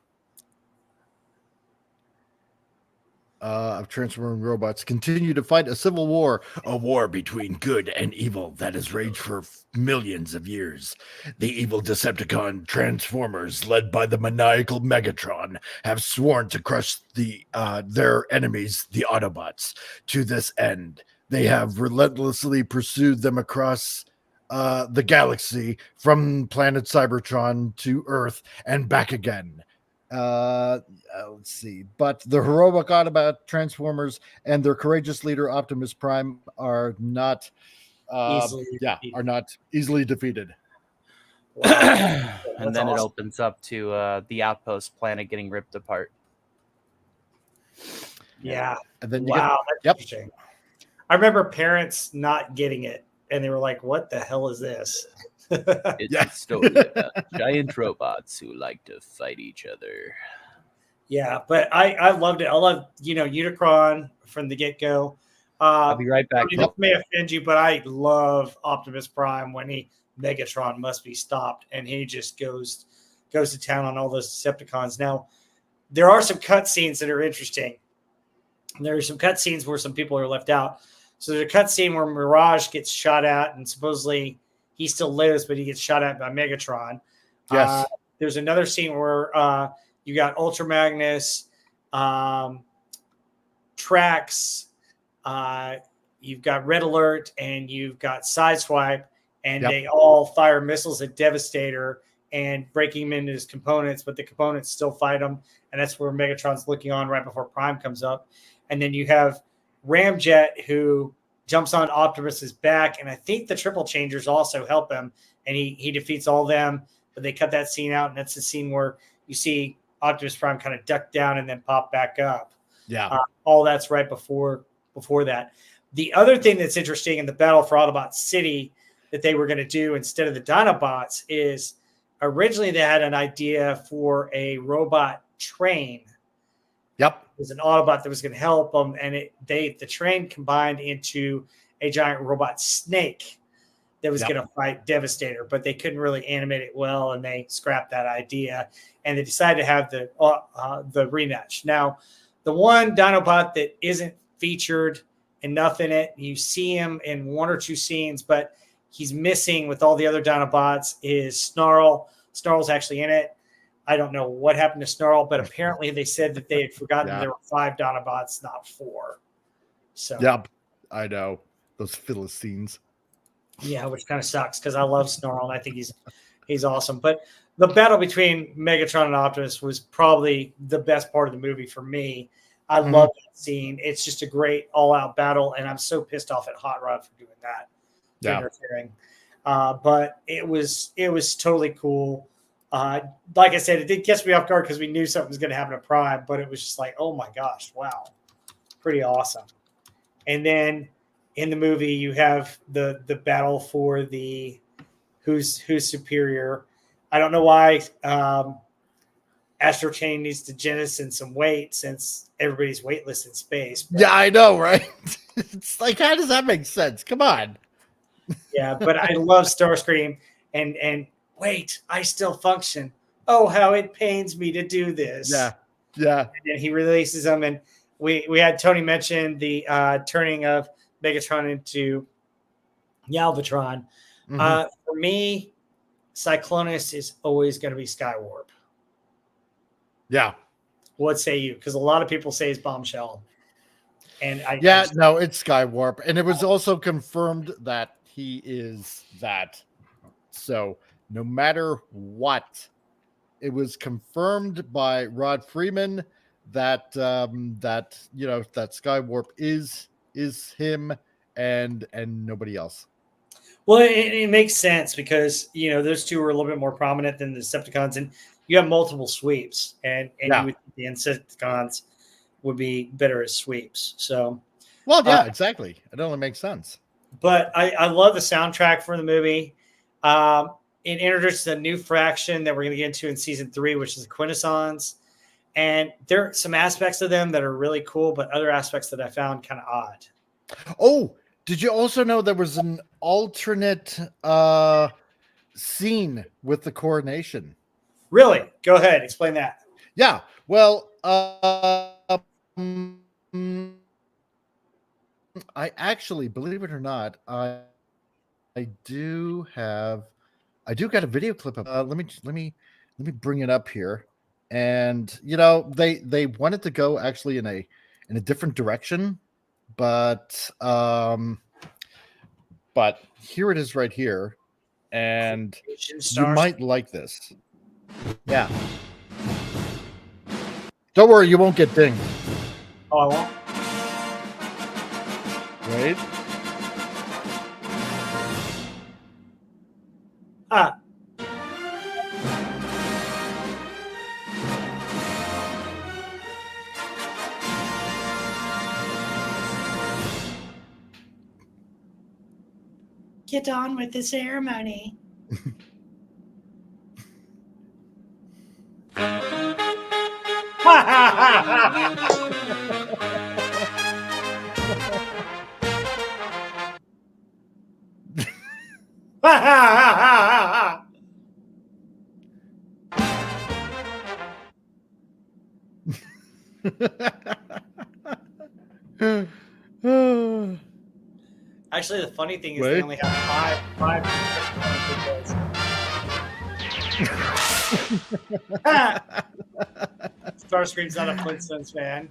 Of transforming robots continue to fight a civil war, a war between good and evil that has raged for millions of years. The evil Decepticon Transformers, led by the maniacal Megatron, have sworn to crush their enemies, the Autobots. To this end, they have relentlessly pursued them across the galaxy, from planet Cybertron to Earth and back again. Let's see. But the heroic Autobot Transformers and their courageous leader Optimus Prime are not Easily defeated. are not easily defeated. And then it awesome. opens up to the outpost planet getting ripped apart. Yeah. And then you Wow. get, That's yep. interesting. I remember parents not getting it, and they were like, "What the hell is this?" It's Yeah. a story about giant robots who like to fight each other. Yeah, but I loved it. I love Unicron from the get go. I'll be right back. This may offend you, but I love Optimus Prime when Megatron must be stopped, and he just goes to town on all those Decepticons. Now, there are some cutscenes that are interesting. There are some cutscenes where some people are left out. So there's a cutscene where Mirage gets shot at, and supposedly he still lives, but he gets shot at by Megatron. Yes. There's another scene where you got Ultra Magnus, Trax, you've got Red Alert, and you've got Sideswipe, and they all fire missiles at Devastator and breaking him into his components, but the components still fight him, and that's where Megatron's looking on right before Prime comes up. And then you have Ramjet, who jumps on Optimus's back, and I think the Triple Changers also help him, and he defeats all of them, but they cut that scene out, and that's the scene where you see Optimus Prime kind of duck down and then pop back up. Yeah. All that's right before that. The other thing that's interesting in the Battle for Autobot City that they were going to do instead of the Dinobots is originally they had an idea for a robot train. Yep. It was an Autobot that was going to help them, and the train combined into a giant robot snake that was going to fight Devastator, but they couldn't really animate it well, and they scrapped that idea, and they decided to have the rematch. Now, the one Dinobot that isn't featured enough in it, you see him in one or two scenes, but he's missing with all the other Dinobots, is Snarl. Snarl's actually in it. I don't know what happened to Snarl, but apparently they said that they had forgotten there were 5 Dinobots, not 4. So Yep. I know. Those Philistines. Yeah, which kind of sucks because I love Snarl and I think he's awesome. But the battle between Megatron and Optimus was probably the best part of the movie for me. I love that scene. It's just a great all-out battle, and I'm so pissed off at Hot Rod for doing that, interfering. But it was totally cool. Like I said, it did catch me off guard because we knew something was going to happen to Prime, but it was just like, oh my gosh, wow, pretty awesome. And then in the movie, you have the battle for the who's superior. I don't know why Astro Chain needs to jettison some weight since everybody's weightless in space. But, yeah, I know, right? It's like, how does that make sense? Come on. Yeah, but I love Starscream and wait, I still function. Oh, how it pains me to do this. Yeah. Yeah. And then he releases them, and we had Tony mention the turning of Megatron into Galvatron. For me, Cyclonus is always going to be Skywarp. Yeah. What say you? Because a lot of people say it's Bombshell. And no, it's Skywarp. And it was also confirmed that he is that. So no matter what, it was confirmed by Rod Freeman that that Skywarp is him and nobody else. Well, it makes sense because those two are a little bit more prominent than the Decepticons, and you have multiple sweeps, and you would think the Insecticons would be better as sweeps. So, well, yeah, exactly. It only makes sense. But I love the soundtrack for the movie. It introduces a new fraction that we're going to get into in season 3, which is the Quintessons. And there are some aspects of them that are really cool, but other aspects that I found kind of odd. Oh, did you also know there was an alternate scene with the coronation? Really? Go ahead. Explain that. Yeah. Well, I actually, believe it or not, I do got a video clip of. Let me bring it up here. And they wanted to go actually in a different direction, but here it is right here, and you might like this. Yeah. Don't worry, you won't get dinged. Oh, I won't. Right? get on with the ceremony. Actually, the funny thing is Wait. they only have five Starscream's not a Flintstones fan.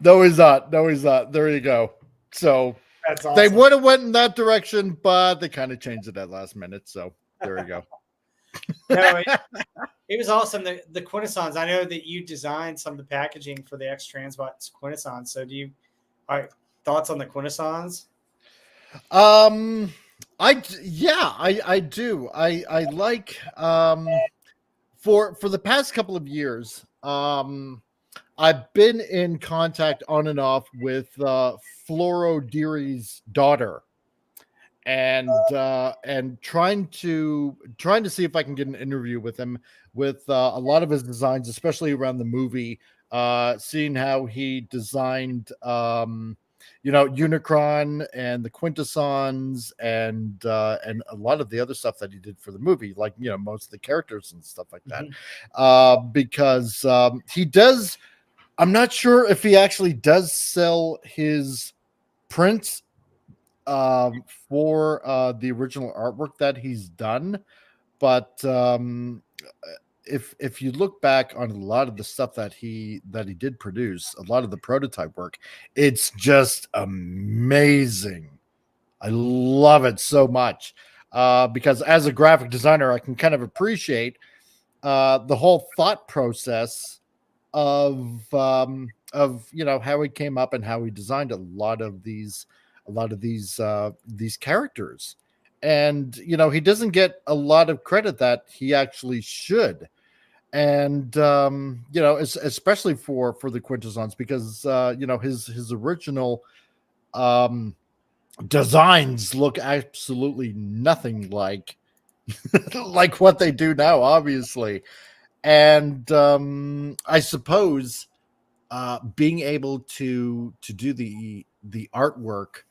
No, he's not. No, he's not. There you go. So That's awesome. they would have went in that direction, but they kind of changed it at last minute. So there you go. No, it was awesome. The Quintessons. I know that you designed some of the packaging for the X Transbots Quintessons. So thoughts on the Quintessons? I do. I like for the past couple of years, I've been in contact on and off with Floro Deary's daughter, and trying to see if I can get an interview with him with a lot of his designs, especially around the movie. Seeing how he designed Unicron and the Quintessons and a lot of the other stuff that he did for the movie, like most of the characters and stuff like that. Because he does. I'm not sure if he actually does sell his prints for the original artwork that he's done, but if you look back on a lot of the stuff that he did produce, a lot of the prototype work, it's just amazing. I love it so much because as a graphic designer, I can kind of appreciate the whole thought process of how he came up and how he designed a lot of these characters. And he doesn't get a lot of credit that he actually should. And especially for the Quintessons, because his original designs look absolutely nothing like like what they do now, obviously. And I suppose being able to do the artwork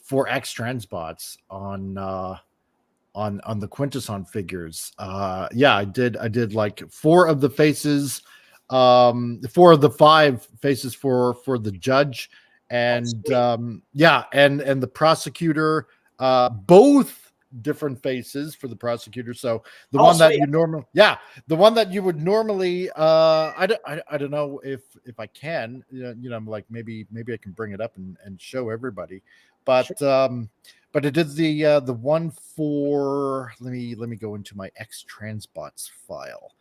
for X Transbots on the Quintesson figures, I did like 4 of the faces, 4 of the 5 faces for the judge, and and the prosecutor, both different faces for the prosecutor. So the one that the one that you would normally I don't know if I can like maybe I can bring it up and show everybody, but but it did the one for let me go into my X Transbots file.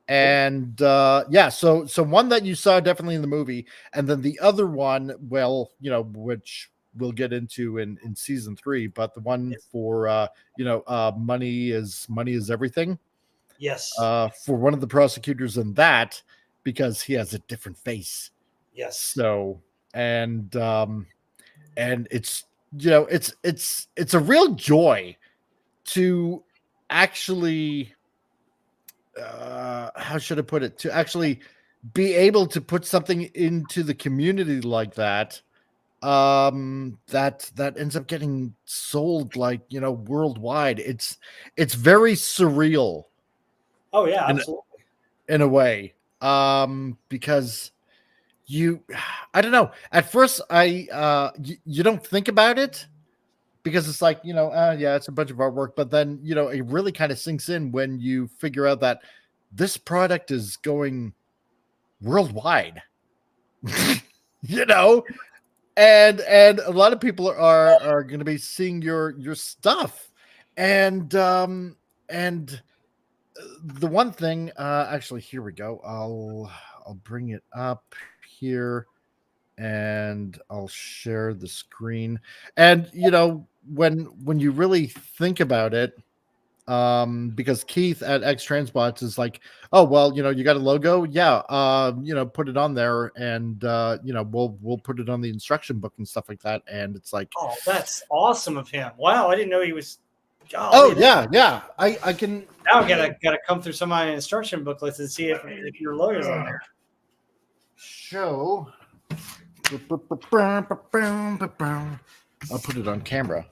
And so one that you saw definitely in the movie, and then the other one, which we'll get into in season 3, but the one for money is everything. Yes. For one of the prosecutors in that, because he has a different face. Yes. So and it's it's a real joy to actually how should I put it, to actually be able to put something into the community like that that ends up getting sold worldwide. It's very surreal. Oh yeah, absolutely. In a way, because I don't know, at first you don't think about it, because it's like it's a bunch of artwork, but then it really kind of sinks in when you figure out that this product is going worldwide. And a lot of people are going to be seeing your stuff, and the one thing, actually, here we go. I'll bring it up here, and I'll share the screen. And when you really think about it, because Keith at X Transbots is like, oh well, you got a logo, put it on there, and we'll put it on the instruction book and stuff like that. And it's like, oh, that's awesome of him. Wow, I didn't know he was Oh yeah. I can. Now I gotta come through some of my instruction booklets and see if your logo's on there. Show. I'll put it on camera.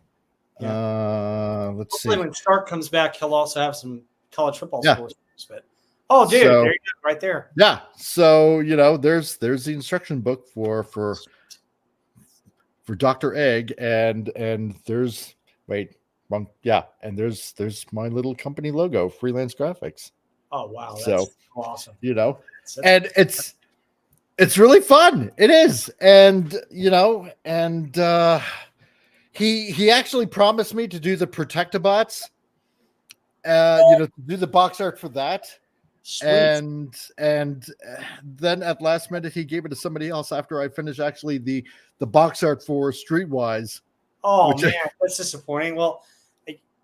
Let's Hopefully, see. when Stark comes back, he'll also have some college football Yeah. scores. But oh, dude, So- there you go, right there. Yeah. So there's the instruction book for Dr. Egg, and there's and there's my little company logo, Freelance Graphics. Oh wow, that's So, awesome. And it's really fun. It is. And he actually promised me to do the Protectobots, to do the box art for that. Sweet. And then at last minute he gave it to somebody else after I finished actually the box art for Streetwise. Oh which- man, that's disappointing. Well,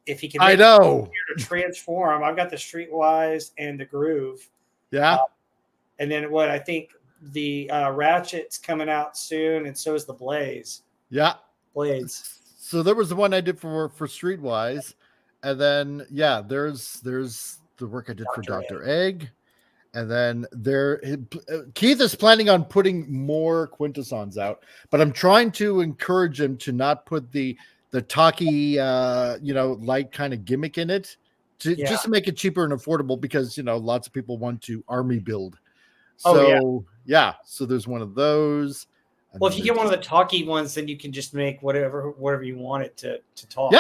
if he can, I make know. it to transform. I've got the Streetwise and the Groove, Yeah. and then what I think the Ratchet's coming out soon, and so is the Blades. Blades. So there was the one I did for Streetwise, and then there's the work I did for Dr. Dr. Egg, and then Keith is planning on putting more Quintessons out, but I'm trying to encourage him to not put the talkie light kind of gimmick in it, just to make it cheaper and affordable, because lots of people want to army build. So so there's one of those. And Well, if you then get one of the talkie ones, then you can just make whatever you want it to talk.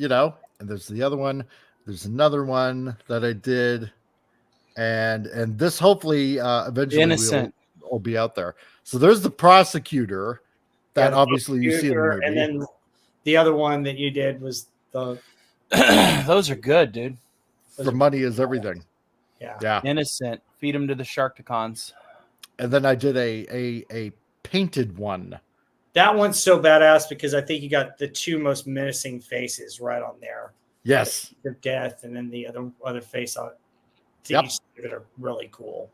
And there's the other one. There's another one that I did, and this hopefully eventually Innocent. will be out there. So there's the prosecutor that the obviously you see in the movie. and then the other one that you did was the Those are good, dude. For money is everything. Yeah. Innocent. Feed them to the Sharkticons. And then I did a painted one. that one's so badass because I think you got the two most menacing faces right on there. Yes. The death, and then the other face on it. Yep. Each of it are really cool.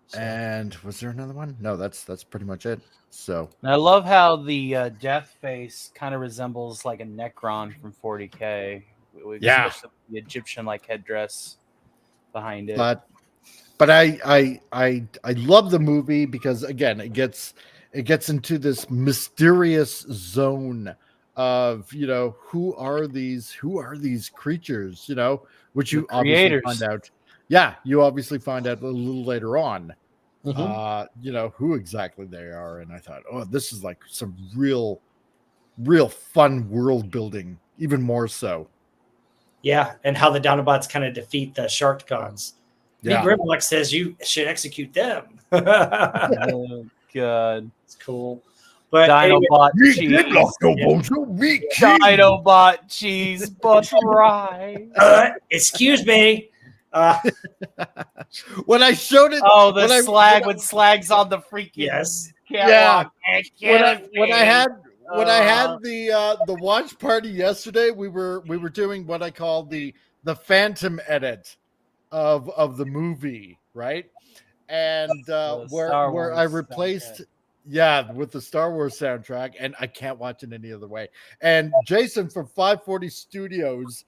So- And was there another one? No, that's pretty much it. So And I love how the death face kind of resembles like a Necron from 40K. Especially the Egyptian like headdress behind it. but I love the movie because again it gets into this mysterious zone of who are these creatures, which you The obviously creators. find out. Yeah, you obviously find out a little later on. Mhm. Who exactly they are, and I thought, oh, this is like some real fun world building, even more so. Yeah, and how the Dinobots kind of defeat the Sharkticons. Yeah. Grimlock says you should execute them. Oh, God. It's cool. But anyway, Dinobot cheese. Dinobot cheese, but right. excuse me. When I showed it, Oh, the when I- slag when slag's on the freaking Yes. catwalk. when I had the watch party yesterday, we were doing what I call the phantom edit of the movie, right? And The Star where I Wars replaced soundtrack. with the Star Wars soundtrack, and I can't watch it any other way. And Jason from 540 Studios,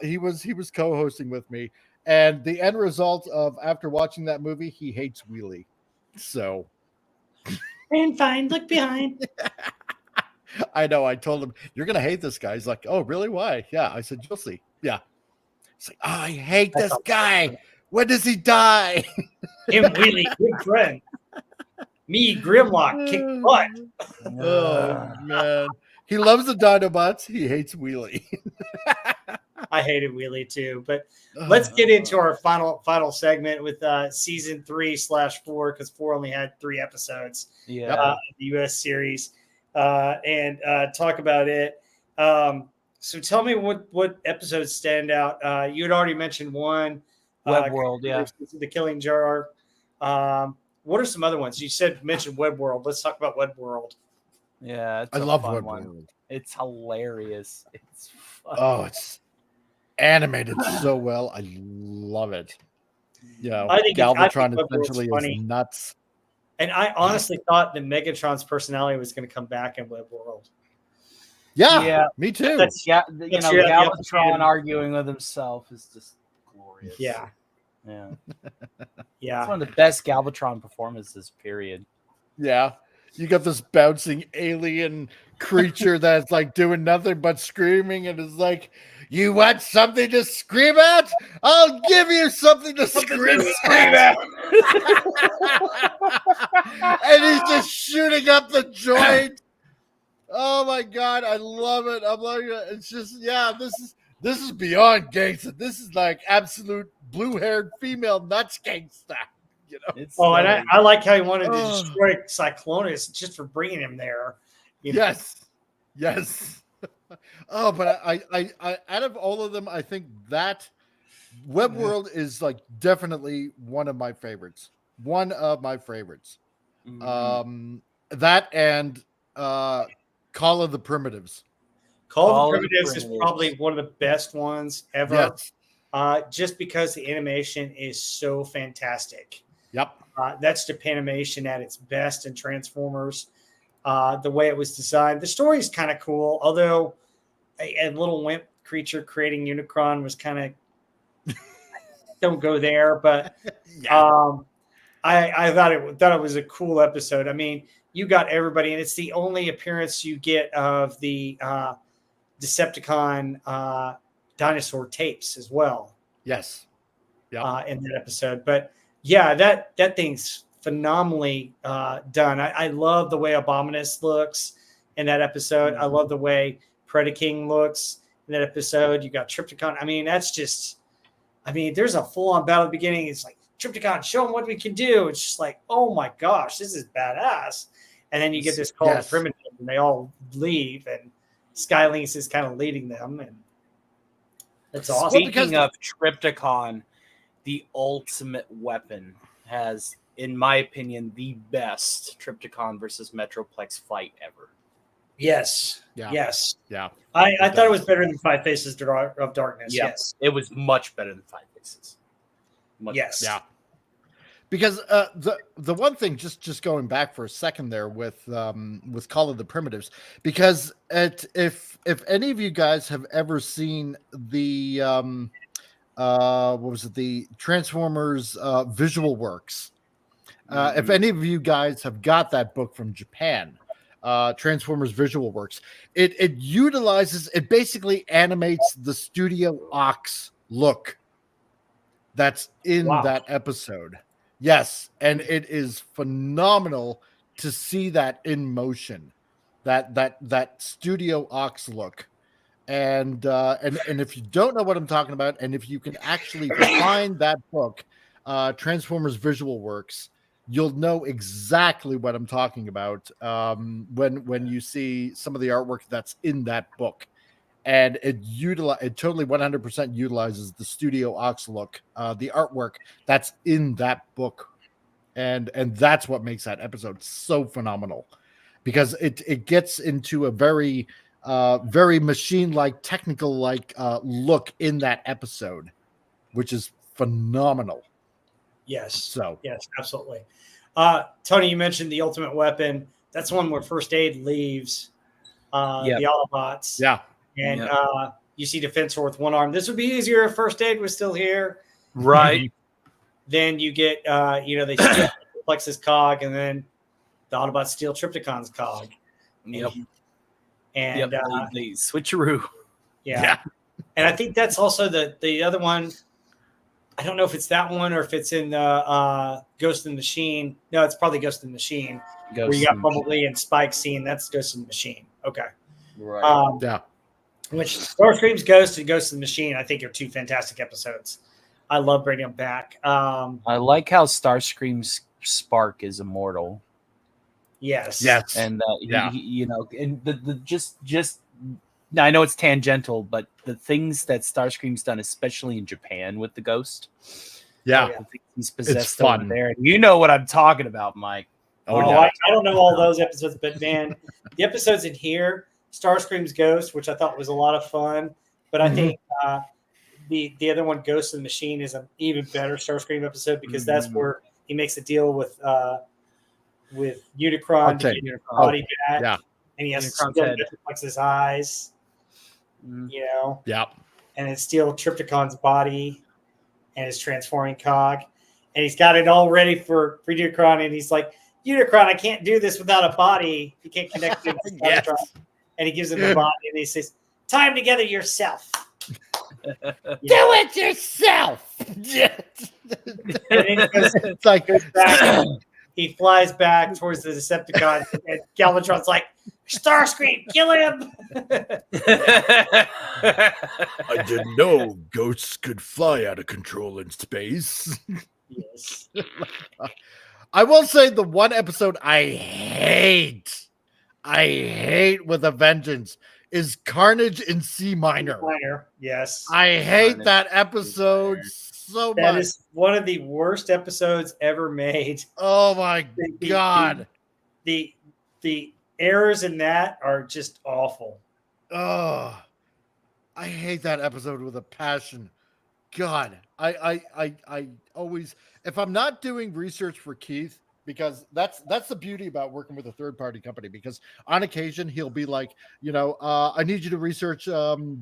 he was co-hosting with me, and the end result of after watching that movie, he hates Wheelie. So And fine, look behind. I know. I told him, you're going to hate this guy. He's like, oh, really? Why? Yeah. I said, you'll see. Yeah. He's like, oh, I hate this guy. When does he die? Him really good friend. Me, Grimlock, kick butt. Oh, man. He loves the Dinobots. He hates Wheelie. I hated Wheelie too. But let's get into our final segment with season 3/4, because 4 only had 3 episodes. Yeah. The U.S. series, and talk about it. So tell me what episodes stand out. You had already mentioned one. Web World, yeah. The Killing Jar. What are some other ones? You mentioned Web World. Let's talk about Web World. Yeah. It's I a love fun Web one. World. It's hilarious. It's fun. Oh, it's animated so well. I love it. Yeah. I think Galvatron Web World's essentially funny. is nuts. And I honestly thought that Megatron's personality was going to come back in Web World. Yeah, me too. That's Galvatron episode. arguing with himself is just glorious. Yeah, yeah. It's yeah. one of the best Galvatron performances. Period. Yeah. You got this bouncing alien creature that's like doing nothing but screaming and is like, you want something to scream at? I'll give you something to scream at. And he's just shooting up the joint. Oh my God, I love it. I'm loving it. It's just, this is beyond gangsta. This is like absolute blue-haired female nuts gangsta. You know? It's And I like how he wanted to destroy Cyclonus just for bringing him there. You know? Yes. Oh, but I out of all of them, I think that Web World is like definitely one of my favorites. One of my favorites. That and Call of the Primitives. Call of the Primitives is probably one of the best ones ever. Yes. Just because the animation is so fantastic. Yep. That's Japanimation at its best in Transformers. The way it was designed. The story is kind of cool, although a little wimp creature creating Unicron was kind of don't go there. But I thought it was a cool episode. I mean, you got everybody, and it's the only appearance you get of the Decepticon dinosaur tapes as well. Yes. In that episode. But yeah, that thing's phenomenally done. I love the way Abominus looks in that episode. I love the way Predaking looks in that episode. You got Trypticon. I mean, there's a full-on battle at the beginning. It's like, Trypticon, show them what we can do. It's just like, oh my gosh, this is badass. And then you get this call to Primitive, and they all leave, and Skylynx is kind of leading them, and that's awesome. Speaking of Trypticon, the ultimate weapon has, in my opinion, the best Trypticon versus Metroplex fight ever. Yes. Yeah. Yes. Yeah. I thought it was better than Five Faces of Darkness. Yeah. Yes. It was much better than Five Faces. Yes. Yeah. Because the one thing, just going back for a second there with Call of the Primitives, because if any of you guys have ever seen the what was it, the Transformers Visual Works, if any of you guys have got that book from Japan, Transformers Visual Works, it utilizes, it basically animates the Studio Ox look that's in that episode. Yes, and it is phenomenal to see that in motion, that Studio Ox look, and if you don't know what I'm talking about, and if you can actually find that book, Transformers Visual Works, you'll know exactly what I'm talking about when you see some of the artwork that's in that book. And it totally 100% utilizes the Studio Ox look, the artwork that's in that book, and that's what makes that episode so phenomenal, because it gets into a very machine-like, technical-like look in that episode, which is phenomenal. Yes. So yes, absolutely. Tony, you mentioned the Ultimate Weapon. That's one where First Aid leaves the Autobots. Yeah. And you see Defensor with one arm. This would be easier if First Aid was still here. Right. Then you get, they steal Plex's cog, and then the Autobots steal Trypticon's cog. Yep. And they switcheroo. Yeah. And I think that's also the other one. I don't know if it's that one or if it's in Ghost in the Machine. No, it's probably Ghost in the Machine. Where you got Bumblebee and Spike scene. That's Ghost in the Machine. Okay. Right. Yeah. Which Starscream's Ghost and Ghost in the Machine, I think, are two fantastic episodes. I love bringing them back. I like how Starscream's Spark is immortal. Yes. And and the just now, I know it's tangential, but the things that Starscream's done, especially in Japan with the Ghost, the things he's possessed it's fun. over there. You know what I'm talking about, Mike. I don't know all those episodes, but man, the episodes in here, Starscream's Ghost, which I thought was a lot of fun, but I think the other one, Ghost in the Machine, is an even better Starscream episode, because that's where he makes a deal with Unicron to get your body back. and he has to Unicron's steal head. Metroplex's eyes, Mm. you know, Yeah. and then steal Trypticon's body and his transforming cog. And he's got it all ready for Unicron, and he's like, Unicron, I can't do this without a body. You can't connect it to Yes. Cybertron. And he gives him the body, and he says, "Tie him together yourself." Do it yourself. Yes. And then he It's like goes back, he flies back towards the Decepticons, and Galvatron's like, "Starscream, kill him!" I didn't know ghosts could fly out of control in space. Yes. I will say the one episode I hate with a vengeance is Carnage in C minor. Minor, yes. I hate Carnage that in episode C so That much. is one of the worst episodes ever made. Oh my The- god. The errors in that are just awful. Oh, I hate that episode with a passion. God, I always, if I'm not doing research for Keith, because that's the beauty about working with a third party company, because on occasion he'll be like, I need you to research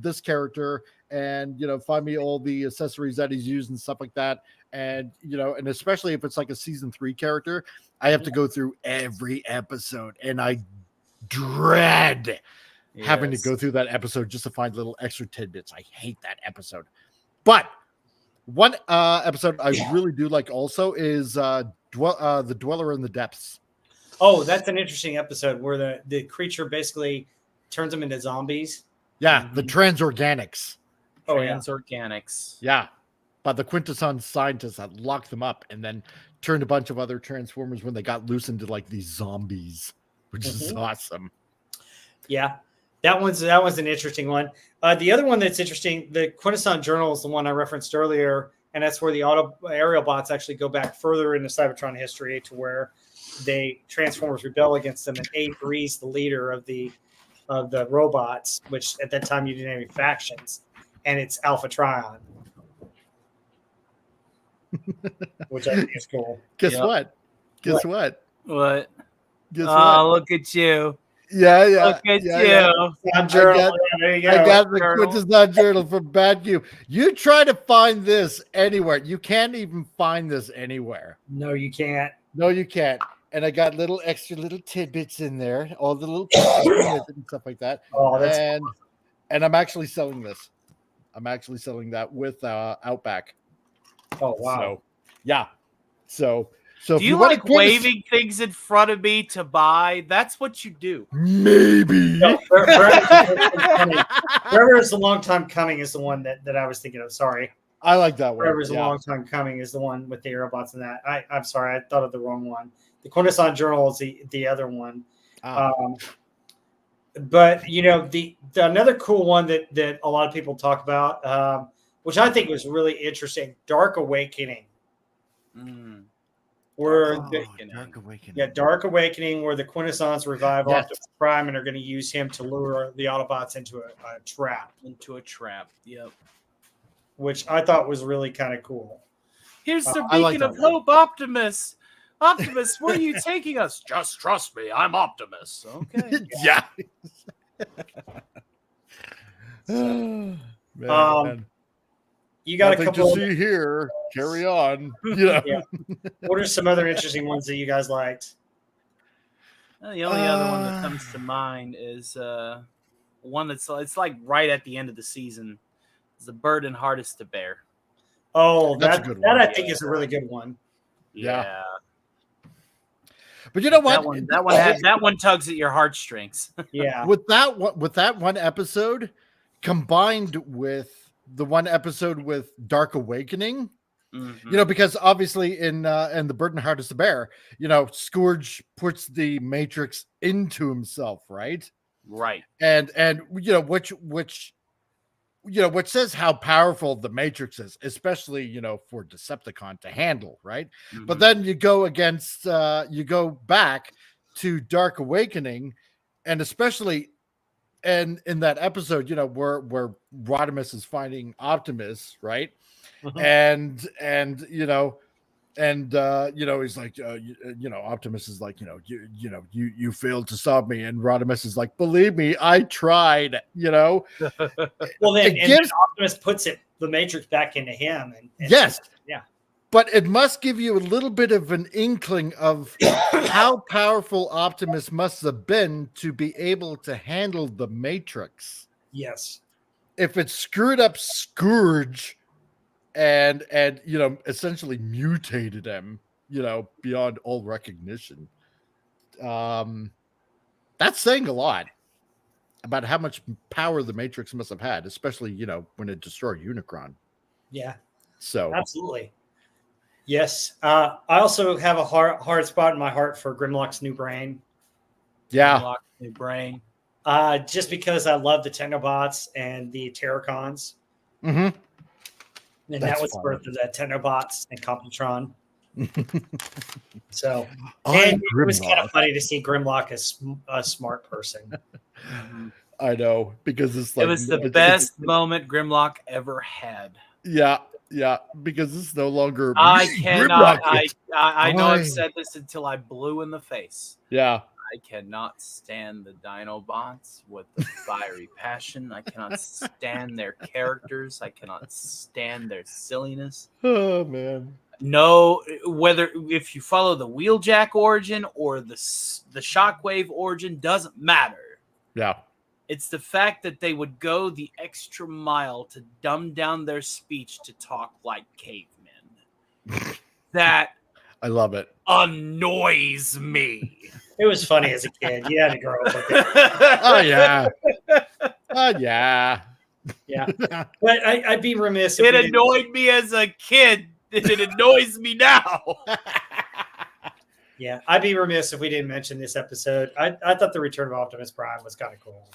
this character and find me all the accessories that he's used and stuff like that. And and especially if it's like a season 3 character, I have to go through every episode, and I dread having to Yes. go through that episode just to find little extra tidbits. I hate that episode. But one episode I really do like also is the Dweller in the Depths. Oh, that's an interesting episode where the creature basically turns them into zombies. Yeah, the Transorganics. Oh, yeah. Transorganics. Yeah. But the Quintessence scientists had locked them up and then turned a bunch of other Transformers when they got loose into like these zombies, which is awesome. Yeah. That one's an interesting one. The other one that's interesting, the Quintessence Journal is the one I referenced earlier, and that's where the aerial bots actually go back further into Cybertron history to where Transformers rebel against them, and Abe Ree's the leader of the robots, which at that time you didn't have any factions, and it's Alpha Trion, which I think is cool. Guess Yep. what? Guess what? What? Guess Oh, what? look at you. Yeah, yeah. Look at yeah, you. yeah. Journal. got- There you I go. got the Journal. Quintessence Journal from Bad Q. You try to find this anywhere. You can't even find this anywhere. No, you can't. No, you can't. And I got little extra little tidbits in there, all the little and stuff like that. Oh, that's And I'm actually selling this. I'm actually selling that with Outback. oh wow. So, yeah. So Do if you want like a waving things in front of me to buy? That's what you do. maybe. No, Forever is a long time coming is the one that I was thinking of. Sorry. I like that one. Forever is a Yeah. long time coming is the one with the aerobots and that. I'm sorry, I thought of the wrong one. The Quintessence Journal is the other one. Ah. But the another cool one that a lot of people talk about, which I think was really interesting, Dark Awakening, Mm. where Oh, Dark Awakening. Dark Awakening, where the Quintessence revive Yes. Optimus Prime and are going to use him to lure the Autobots into a trap, Into a trap. Yep. which I thought was really kind of cool. Here's the I like beacon of that one. hope, Optimus. Optimus, where are you taking us? Just trust me, I'm Optimus. Okay. Yeah. Man. You got Nothing a couple. to see here. Carry on. Yeah. Yeah. What are some other interesting ones that you guys liked? The only other one that comes to mind is one it's like right at the end of the season. It's the burden hardest to bear. Oh, That's a that good that one. I think is a really good one. Yeah. But you know what? That one tugs at your heartstrings. Yeah. With that one episode combined with the one episode with Dark Awakening, Mhm. because obviously in the Burden Hardest to Bear, Scourge puts the Matrix into himself, right? Right. And which says how powerful the Matrix is, especially for Decepticon to handle, right? But Mhm. then you go back to Dark Awakening, and especially in that episode, where Rodimus is finding Optimus, right? Mhm. And he's like, Optimus is like, you failed to stop me, and Rodimus is like, believe me, I tried. Well, then, It then gives- Optimus puts the Matrix back into him. And Yes. Yeah. But it must give you a little bit of an inkling of how powerful Optimus must have been to be able to handle the Matrix. Yes. If it screwed up Scourge and essentially mutated him, beyond all recognition, that's saying a lot about how much power the Matrix must have had, especially when it destroyed Unicron. Yeah. So Absolutely. Yes. I also have a hard spot in my heart for Grimlock's new brain. yeah, Unlock new brain. Just because I love the Technobots and the Terracons. mm-hmm. And That's that was the fun. birth of the Technobots and Computron. So, I'm and it was kind Grimlock. of funny to see Grimlock as a smart person. I know, because it's like It was the best moment Grimlock ever had. Yeah, because it's no longer I me, cannot. Grimlock. I know I- I've said this until I blew in the face. Yeah, I cannot stand the Dinobots with the fiery passion. I cannot stand their characters. I cannot stand their silliness. oh man, No, whether if you follow the Wheeljack origin or the Shockwave origin doesn't matter. yeah, It's the fact that they would go the extra mile to dumb down their speech to talk like cavemen. That I love it. annoys me. It was funny as a kid. You had to grow up with it. Oh yeah, oh yeah, Yeah. But I'd be remiss if It we didn't- annoyed me as a kid, and it annoys me now. Yeah, I'd be remiss if we didn't mention this episode. I thought the Return of Optimus Prime was kind of cool.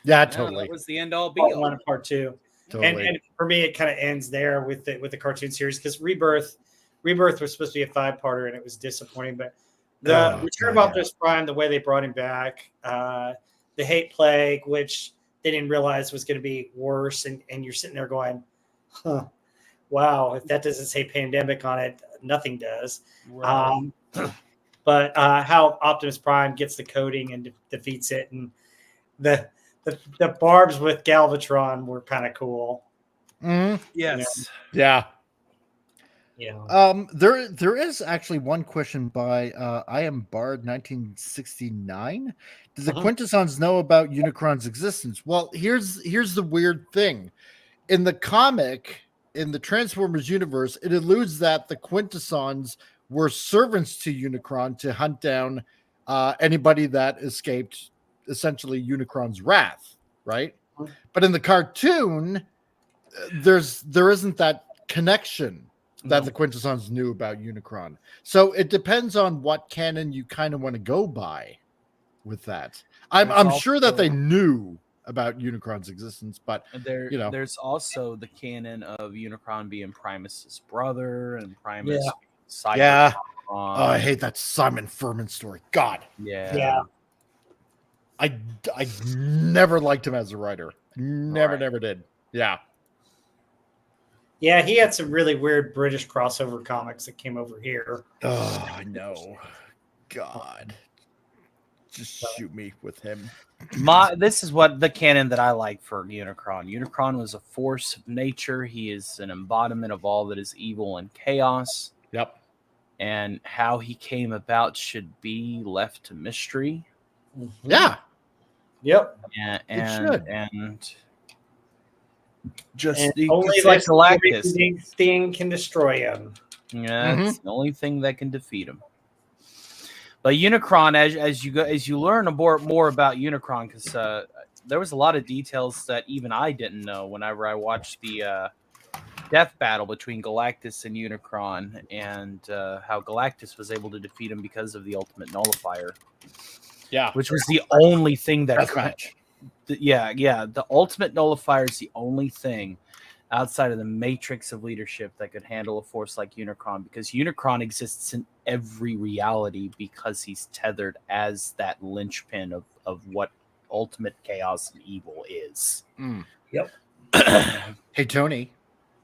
yeah, No, totally, that was the end all be Part all. one and part two. totally. And for me, it kind of ends there with the cartoon series because Rebirth was supposed to be a 5-parter and it was disappointing. But the Oh, Return of God, Optimus Prime, the way they brought him back, the Hate Plague, which they didn't realize was going to be worse, and you're sitting there going, "Huh, wow! If that doesn't say pandemic on it, nothing does." Right. But how Optimus Prime gets the coding and defeats it, and the barbs with Galvatron were kind of cool. Mhm. Yes. Yeah. You know, There is actually one question by I am Bard 1969. Does the Uh-huh. Quintessons know about Unicron's existence? Well, here's the weird thing. In the comic, in the Transformers universe, it alludes that the Quintessons were servants to Unicron to hunt down anybody that escaped essentially Unicron's wrath, right? Mhm. But in the cartoon, there isn't that connection that the Quintessons knew about Unicron. So it depends on what canon you kind of want to go by with that. I'm That's sure that they also- knew about Unicron's existence, but There, you know. there's also the canon of Unicron being Primus's brother and Primus. Yeah. Cybertron. Yeah. Oh, I hate that Simon Furman story. God, Yeah. I never liked him as a writer. Never Right. did. Yeah. yeah, he had some really weird British crossover comics that came over here. Oh, I know. God. Just shoot me with him. This is what the canon that I like for Unicron. Unicron was a force of nature. He is an embodiment of all that is evil and chaos. Yep. And how he came about should be left to mystery. Yeah. Yep. And should. just And you only could say like Galactus. big thing can destroy him. Yeah, it's the only thing that can defeat him. But Unicron, as you learn more about Unicron, because there was a lot of details that even I didn't know whenever I watched the death battle between Galactus and Unicron, and how Galactus was able to defeat him because of the Ultimate Nullifier, Yeah. which was the only thing that Death match. the Ultimate Nullifier is the only thing outside of the matrix of leadership that could handle a force like Unicron, because Unicron exists in every reality because he's tethered as that linchpin of what ultimate chaos and evil is. Yep. Hey, Tony.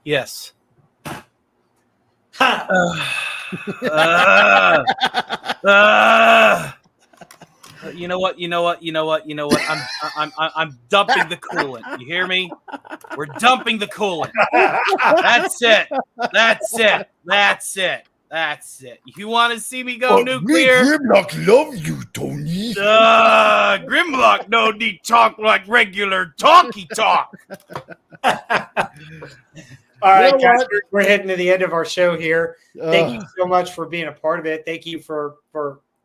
Yes. Ha! You know what? I'm dumping the coolant. You hear me? We're dumping the coolant. That's it. You want to see me go nuclear? Grimlock love you, Tony. Grimlock no need talk like regular talky talk. All right, You know guys, what? we're heading to the end of our show here. Thank you Ugh. so much for being a part of it. Thank you for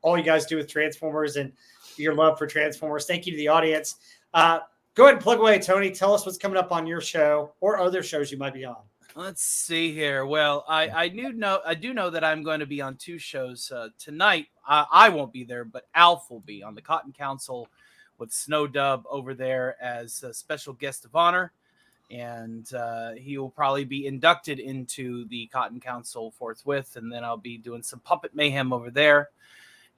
all you guys do with Transformers and your love for Transformers. Thank you to the audience. Go ahead and plug away, Tony. Tell us what's coming up on your show or other shows you might be on. Let's see here. Well, I do know that I'm going to be on two shows tonight. I won't be there, but Alf will be on the Cotton Council with Snow Dub over there as a special guest of honor. And he will probably be inducted into the Cotton Council forthwith. And then I'll be doing some puppet mayhem over there.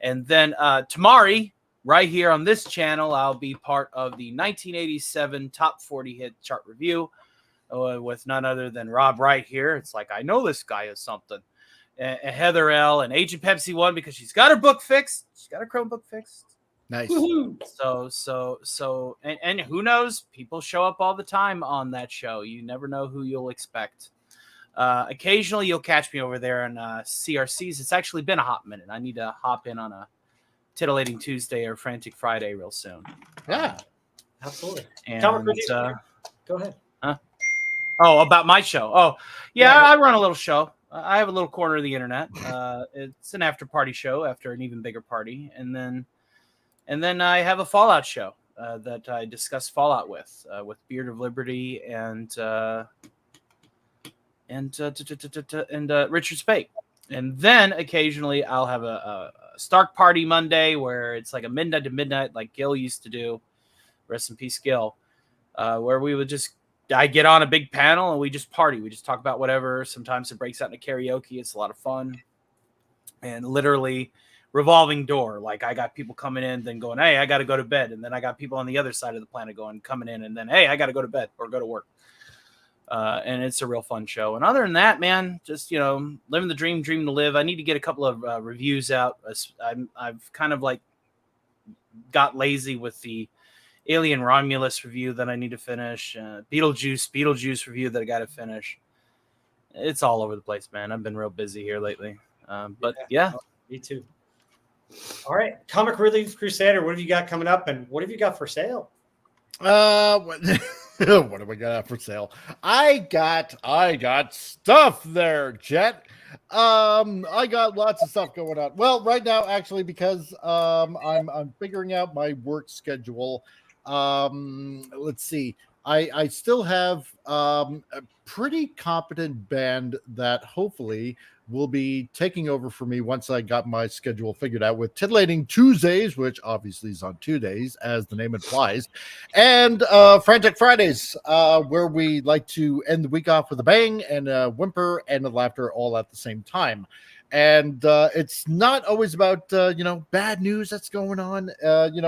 And then Tamari, right here on this channel, I'll be part of the 1987 Top 40 Hit Chart Review with none other than Rob Wright here. It's like, I know this guy is something. And Heather L. and Agent Pepsi 1 because she's got her book fixed. She's got her Chromebook fixed. Nice. So, and who knows? People show up all the time on that show. You never know who you'll expect. Occasionally, you'll catch me over there on CRCs. It's actually been a hot minute. I need to hop in on a Titillating Tuesday or Frantic Friday real soon. Yeah. Absolutely. And Comic Review. Go ahead. oh, about my show. Oh, yeah, I run a little show. I have a little corner of the internet. It's an after party show after an even bigger party, and then I have a Fallout show that I discuss Fallout with Beard of Liberty and Richard Spake. And then occasionally I'll have a Stark Party Monday where it's like a midnight to midnight like Gil used to do. Rest in peace, Gil. Where we would I get on a big panel and we just party. We just talk about whatever. Sometimes it breaks out into karaoke. It's a lot of fun. And literally revolving door. Like I got people coming in, then going, hey, I got to go to bed. And then I got people on the other side of the planet coming in, and then, hey, I got to go to bed or go to work. And it's a real fun show. And other than that, man, just, living the dream to live. I need to get a couple of reviews out. I've kind of like got lazy with the Alien Romulus review that I need to finish. Beetlejuice review that I got to finish. It's all over the place, man. I've been real busy here lately. But yeah. Me too. All right. Comic Relief Crusader, what have you got coming up and what have you got for sale? What do we got for sale? I got stuff there, Jet. I got lots of stuff going on. Well, right now, actually, because I'm figuring out my work schedule. Let's see. I still have a pretty competent band that hopefully will be taking over for me once I got my schedule figured out with Titillating Tuesdays, which obviously is on 2 days, as the name implies, and Frantic Fridays, where we like to end the week off with a bang and a whimper and a laughter all at the same time. And it's not always about, bad news that's going on.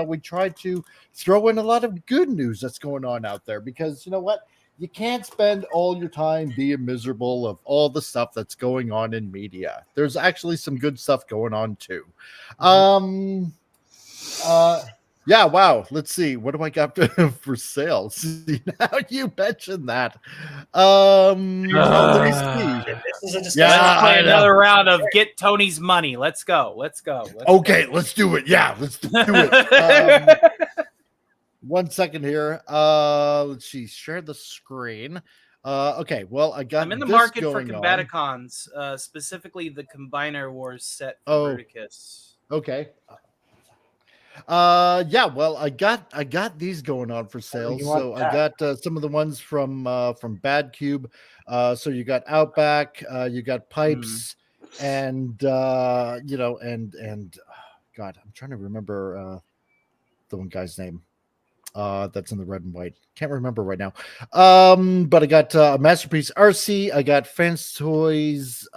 We try to throw in a lot of good news that's going on out there because, you know what? You can't spend all your time being miserable of all the stuff that's going on in media. There's actually some good stuff going on too. Yeah, wow. Let's see. What do I got for sale? See, now you mentioned that. Let me see. This is a discussion. Yeah, Let's play I know. another round of Get Tony's Money. Let's go. Okay, let's do it. Yeah, let's do it. 1 second here. Let's see. Share the screen. Okay, well, I got. I'm in the this market for going on. Combaticons, specifically the Combiner Wars set for Verticus. Okay. Yeah, well, I got these going on for sale. You want So that? I got some of the ones from Bad Cube. So you got Outback, you got Pipes, and God, I'm trying to remember the one guy's name. That's in the red and white. Can't remember right now. But I got Masterpiece RC. I got Fans Toys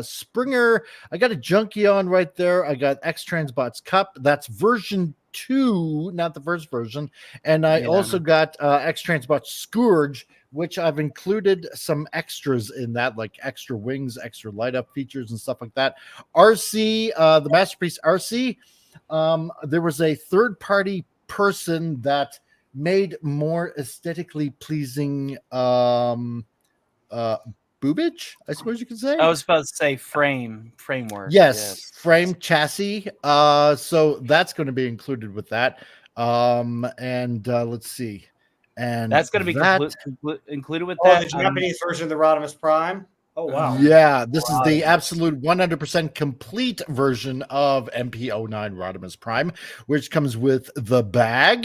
Springer. I got a Junkion right there. I got X Transbots Cup. That's version 2, not the first version. And I Yeah. also got X-Transbot Scourge, which I've included some extras in that, like extra wings, extra light up features and stuff like that. RC, the Masterpiece RC, there was a third party person that made more aesthetically pleasing boobage, I suppose you could say. I was about to say framework. Yes, frame chassis. So that's going to be included with that. And let's see. And That's going to be that, included with Oh, that. the Japanese version of the Rodimus Prime. Oh wow. Yeah, this is the absolute 100% complete version of MP09 Rodimus Prime, which comes with the bag.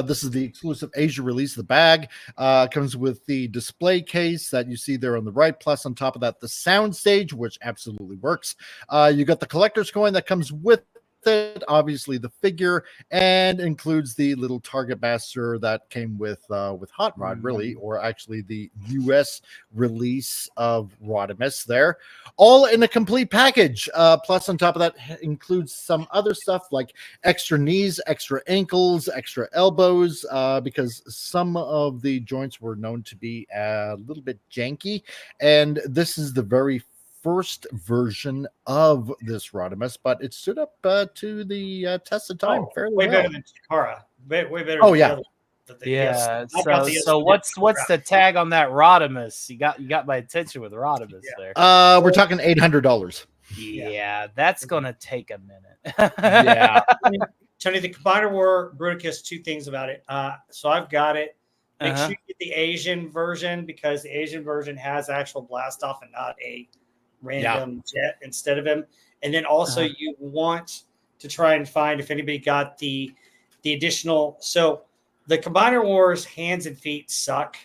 This is the exclusive Asia release. The bag comes with the display case that you see there on the right. Plus, on top of that, the sound stage, which absolutely works. You got the collector's coin that comes with it, obviously the figure, and includes the little Target Master that came with Hot Rod, really, or actually the US release of Rodimus there, all in a complete package. Plus, on top of that, includes some other stuff like extra knees, extra ankles, extra elbows, because some of the joints were known to be a little bit janky, and this is the very first version of this Rodimus, but it stood up to the test of time fairly way well. better than Takara. Way better. Oh, than yeah. the other one. Yeah. I got the So what's the tag on that Rodimus? You got my attention with Rodimus there. We're talking $800. Yeah, that's gonna take a minute. Yeah. Tony, the Combiner War Bruticus, two things about it. So I've got it. Make Uh-huh. sure you get the Asian version, because the Asian version has actual blast off and not a random jet instead of him. And then also you want to try and find if anybody got the additional. So the Combiner Wars hands and feet suck.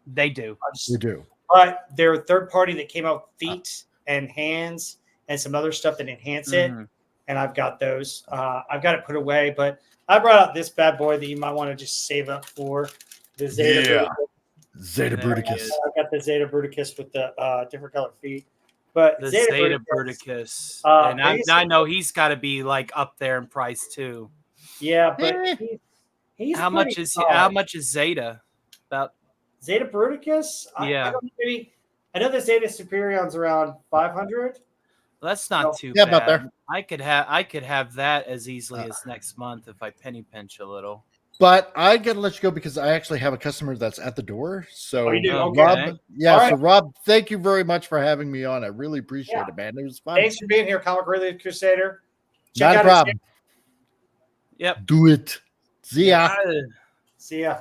They do. We do. But they're a third party that came out with feet and hands and some other stuff that enhance it. Mhm. And I've got those. I've got it put away, but I brought out this bad boy that you might want to just save up for the Zeta. Yeah. Bruticus. Zeta There he Bruticus. is. I've got the Zeta Bruticus with the different colored feet. But The Zeta Bruticus. And I know he's got to be like up there in price too. Yeah, but he's How pretty much is solid. how much is Zeta? About Zeta Bruticus? Yeah. I don't know, maybe I know the Zeta Superion's around 500. that's not too Yeah, bad. about there. I could have that as easily as next month if I penny pinch a little. But I gotta let you go because I actually have a customer that's at the door. So Oh, you do? Okay. Rob, yeah. All So right. Rob, thank you very much for having me on. I really appreciate Yeah. it, man. It was fun. Thanks for being here, Comic Relief Crusader. Not a out his- problem. Yep. Do it. See ya. See ya.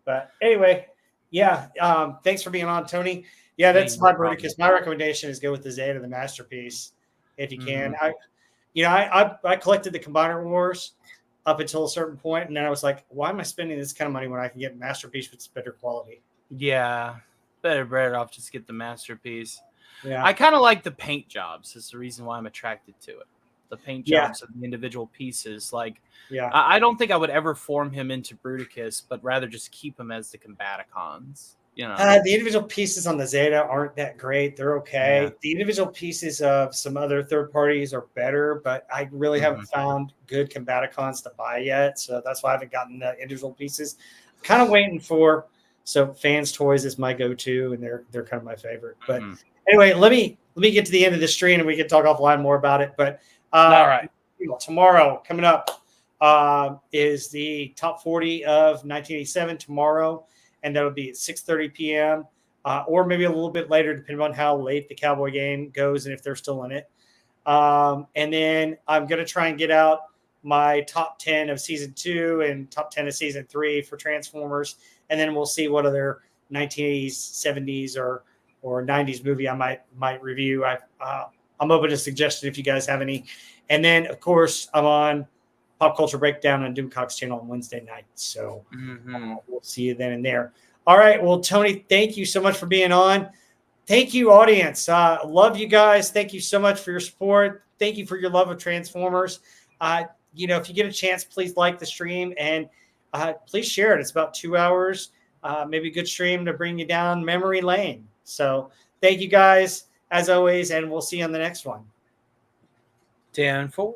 But anyway, yeah. Thanks for being on, Tony. Yeah, that's Hey, my no problem. Bruticus. My recommendation is go with the Zeta, the Masterpiece, if you can. Mm-hmm. I collected the Combiner Wars up until a certain point, and then I was like, why am I spending this kind of money when I can get Masterpiece with better quality? Yeah. Better off just get the Masterpiece. Yeah. I kind of like the paint jobs. Is the reason why I'm attracted to it. The paint Yeah. jobs of the individual pieces. Like Yeah. I don't think I would ever form him into Bruticus, but rather just keep him as the Combaticons. You know. The individual pieces on the Zeta aren't that great. They're okay. Yeah. The individual pieces of some other third parties are better, but I really haven't found good Combaticons to buy yet. So that's why I haven't gotten the individual pieces. Kind of waiting for. So Fans Toys is my go-to, and they're kind of my favorite. But anyway, let me get to the end of the stream, and we can talk offline more about it. But All right. tomorrow coming up is the top 40 of 1987 tomorrow. And that'll be at 6:30 p.m. Or maybe a little bit later, depending on how late the Cowboy game goes and if they're still in it. And then I'm going to try and get out my top 10 of season 2 and top 10 of season 3 for Transformers. And then we'll see what other 1980s, 70s, or 90s movie I might review. I'm open to suggestions if you guys have any. And then, of course, I'm on Pop Culture Breakdown on Doomcock's channel on Wednesday night. So we'll see you then and there. All right. Well, Tony, thank you so much for being on. Thank you, audience. Love you guys. Thank you so much for your support. Thank you for your love of Transformers. If you get a chance, please like the stream and please share it. It's about 2 hours, maybe a good stream to bring you down memory lane. So thank you guys as always, and we'll see you on the next one. 10-4.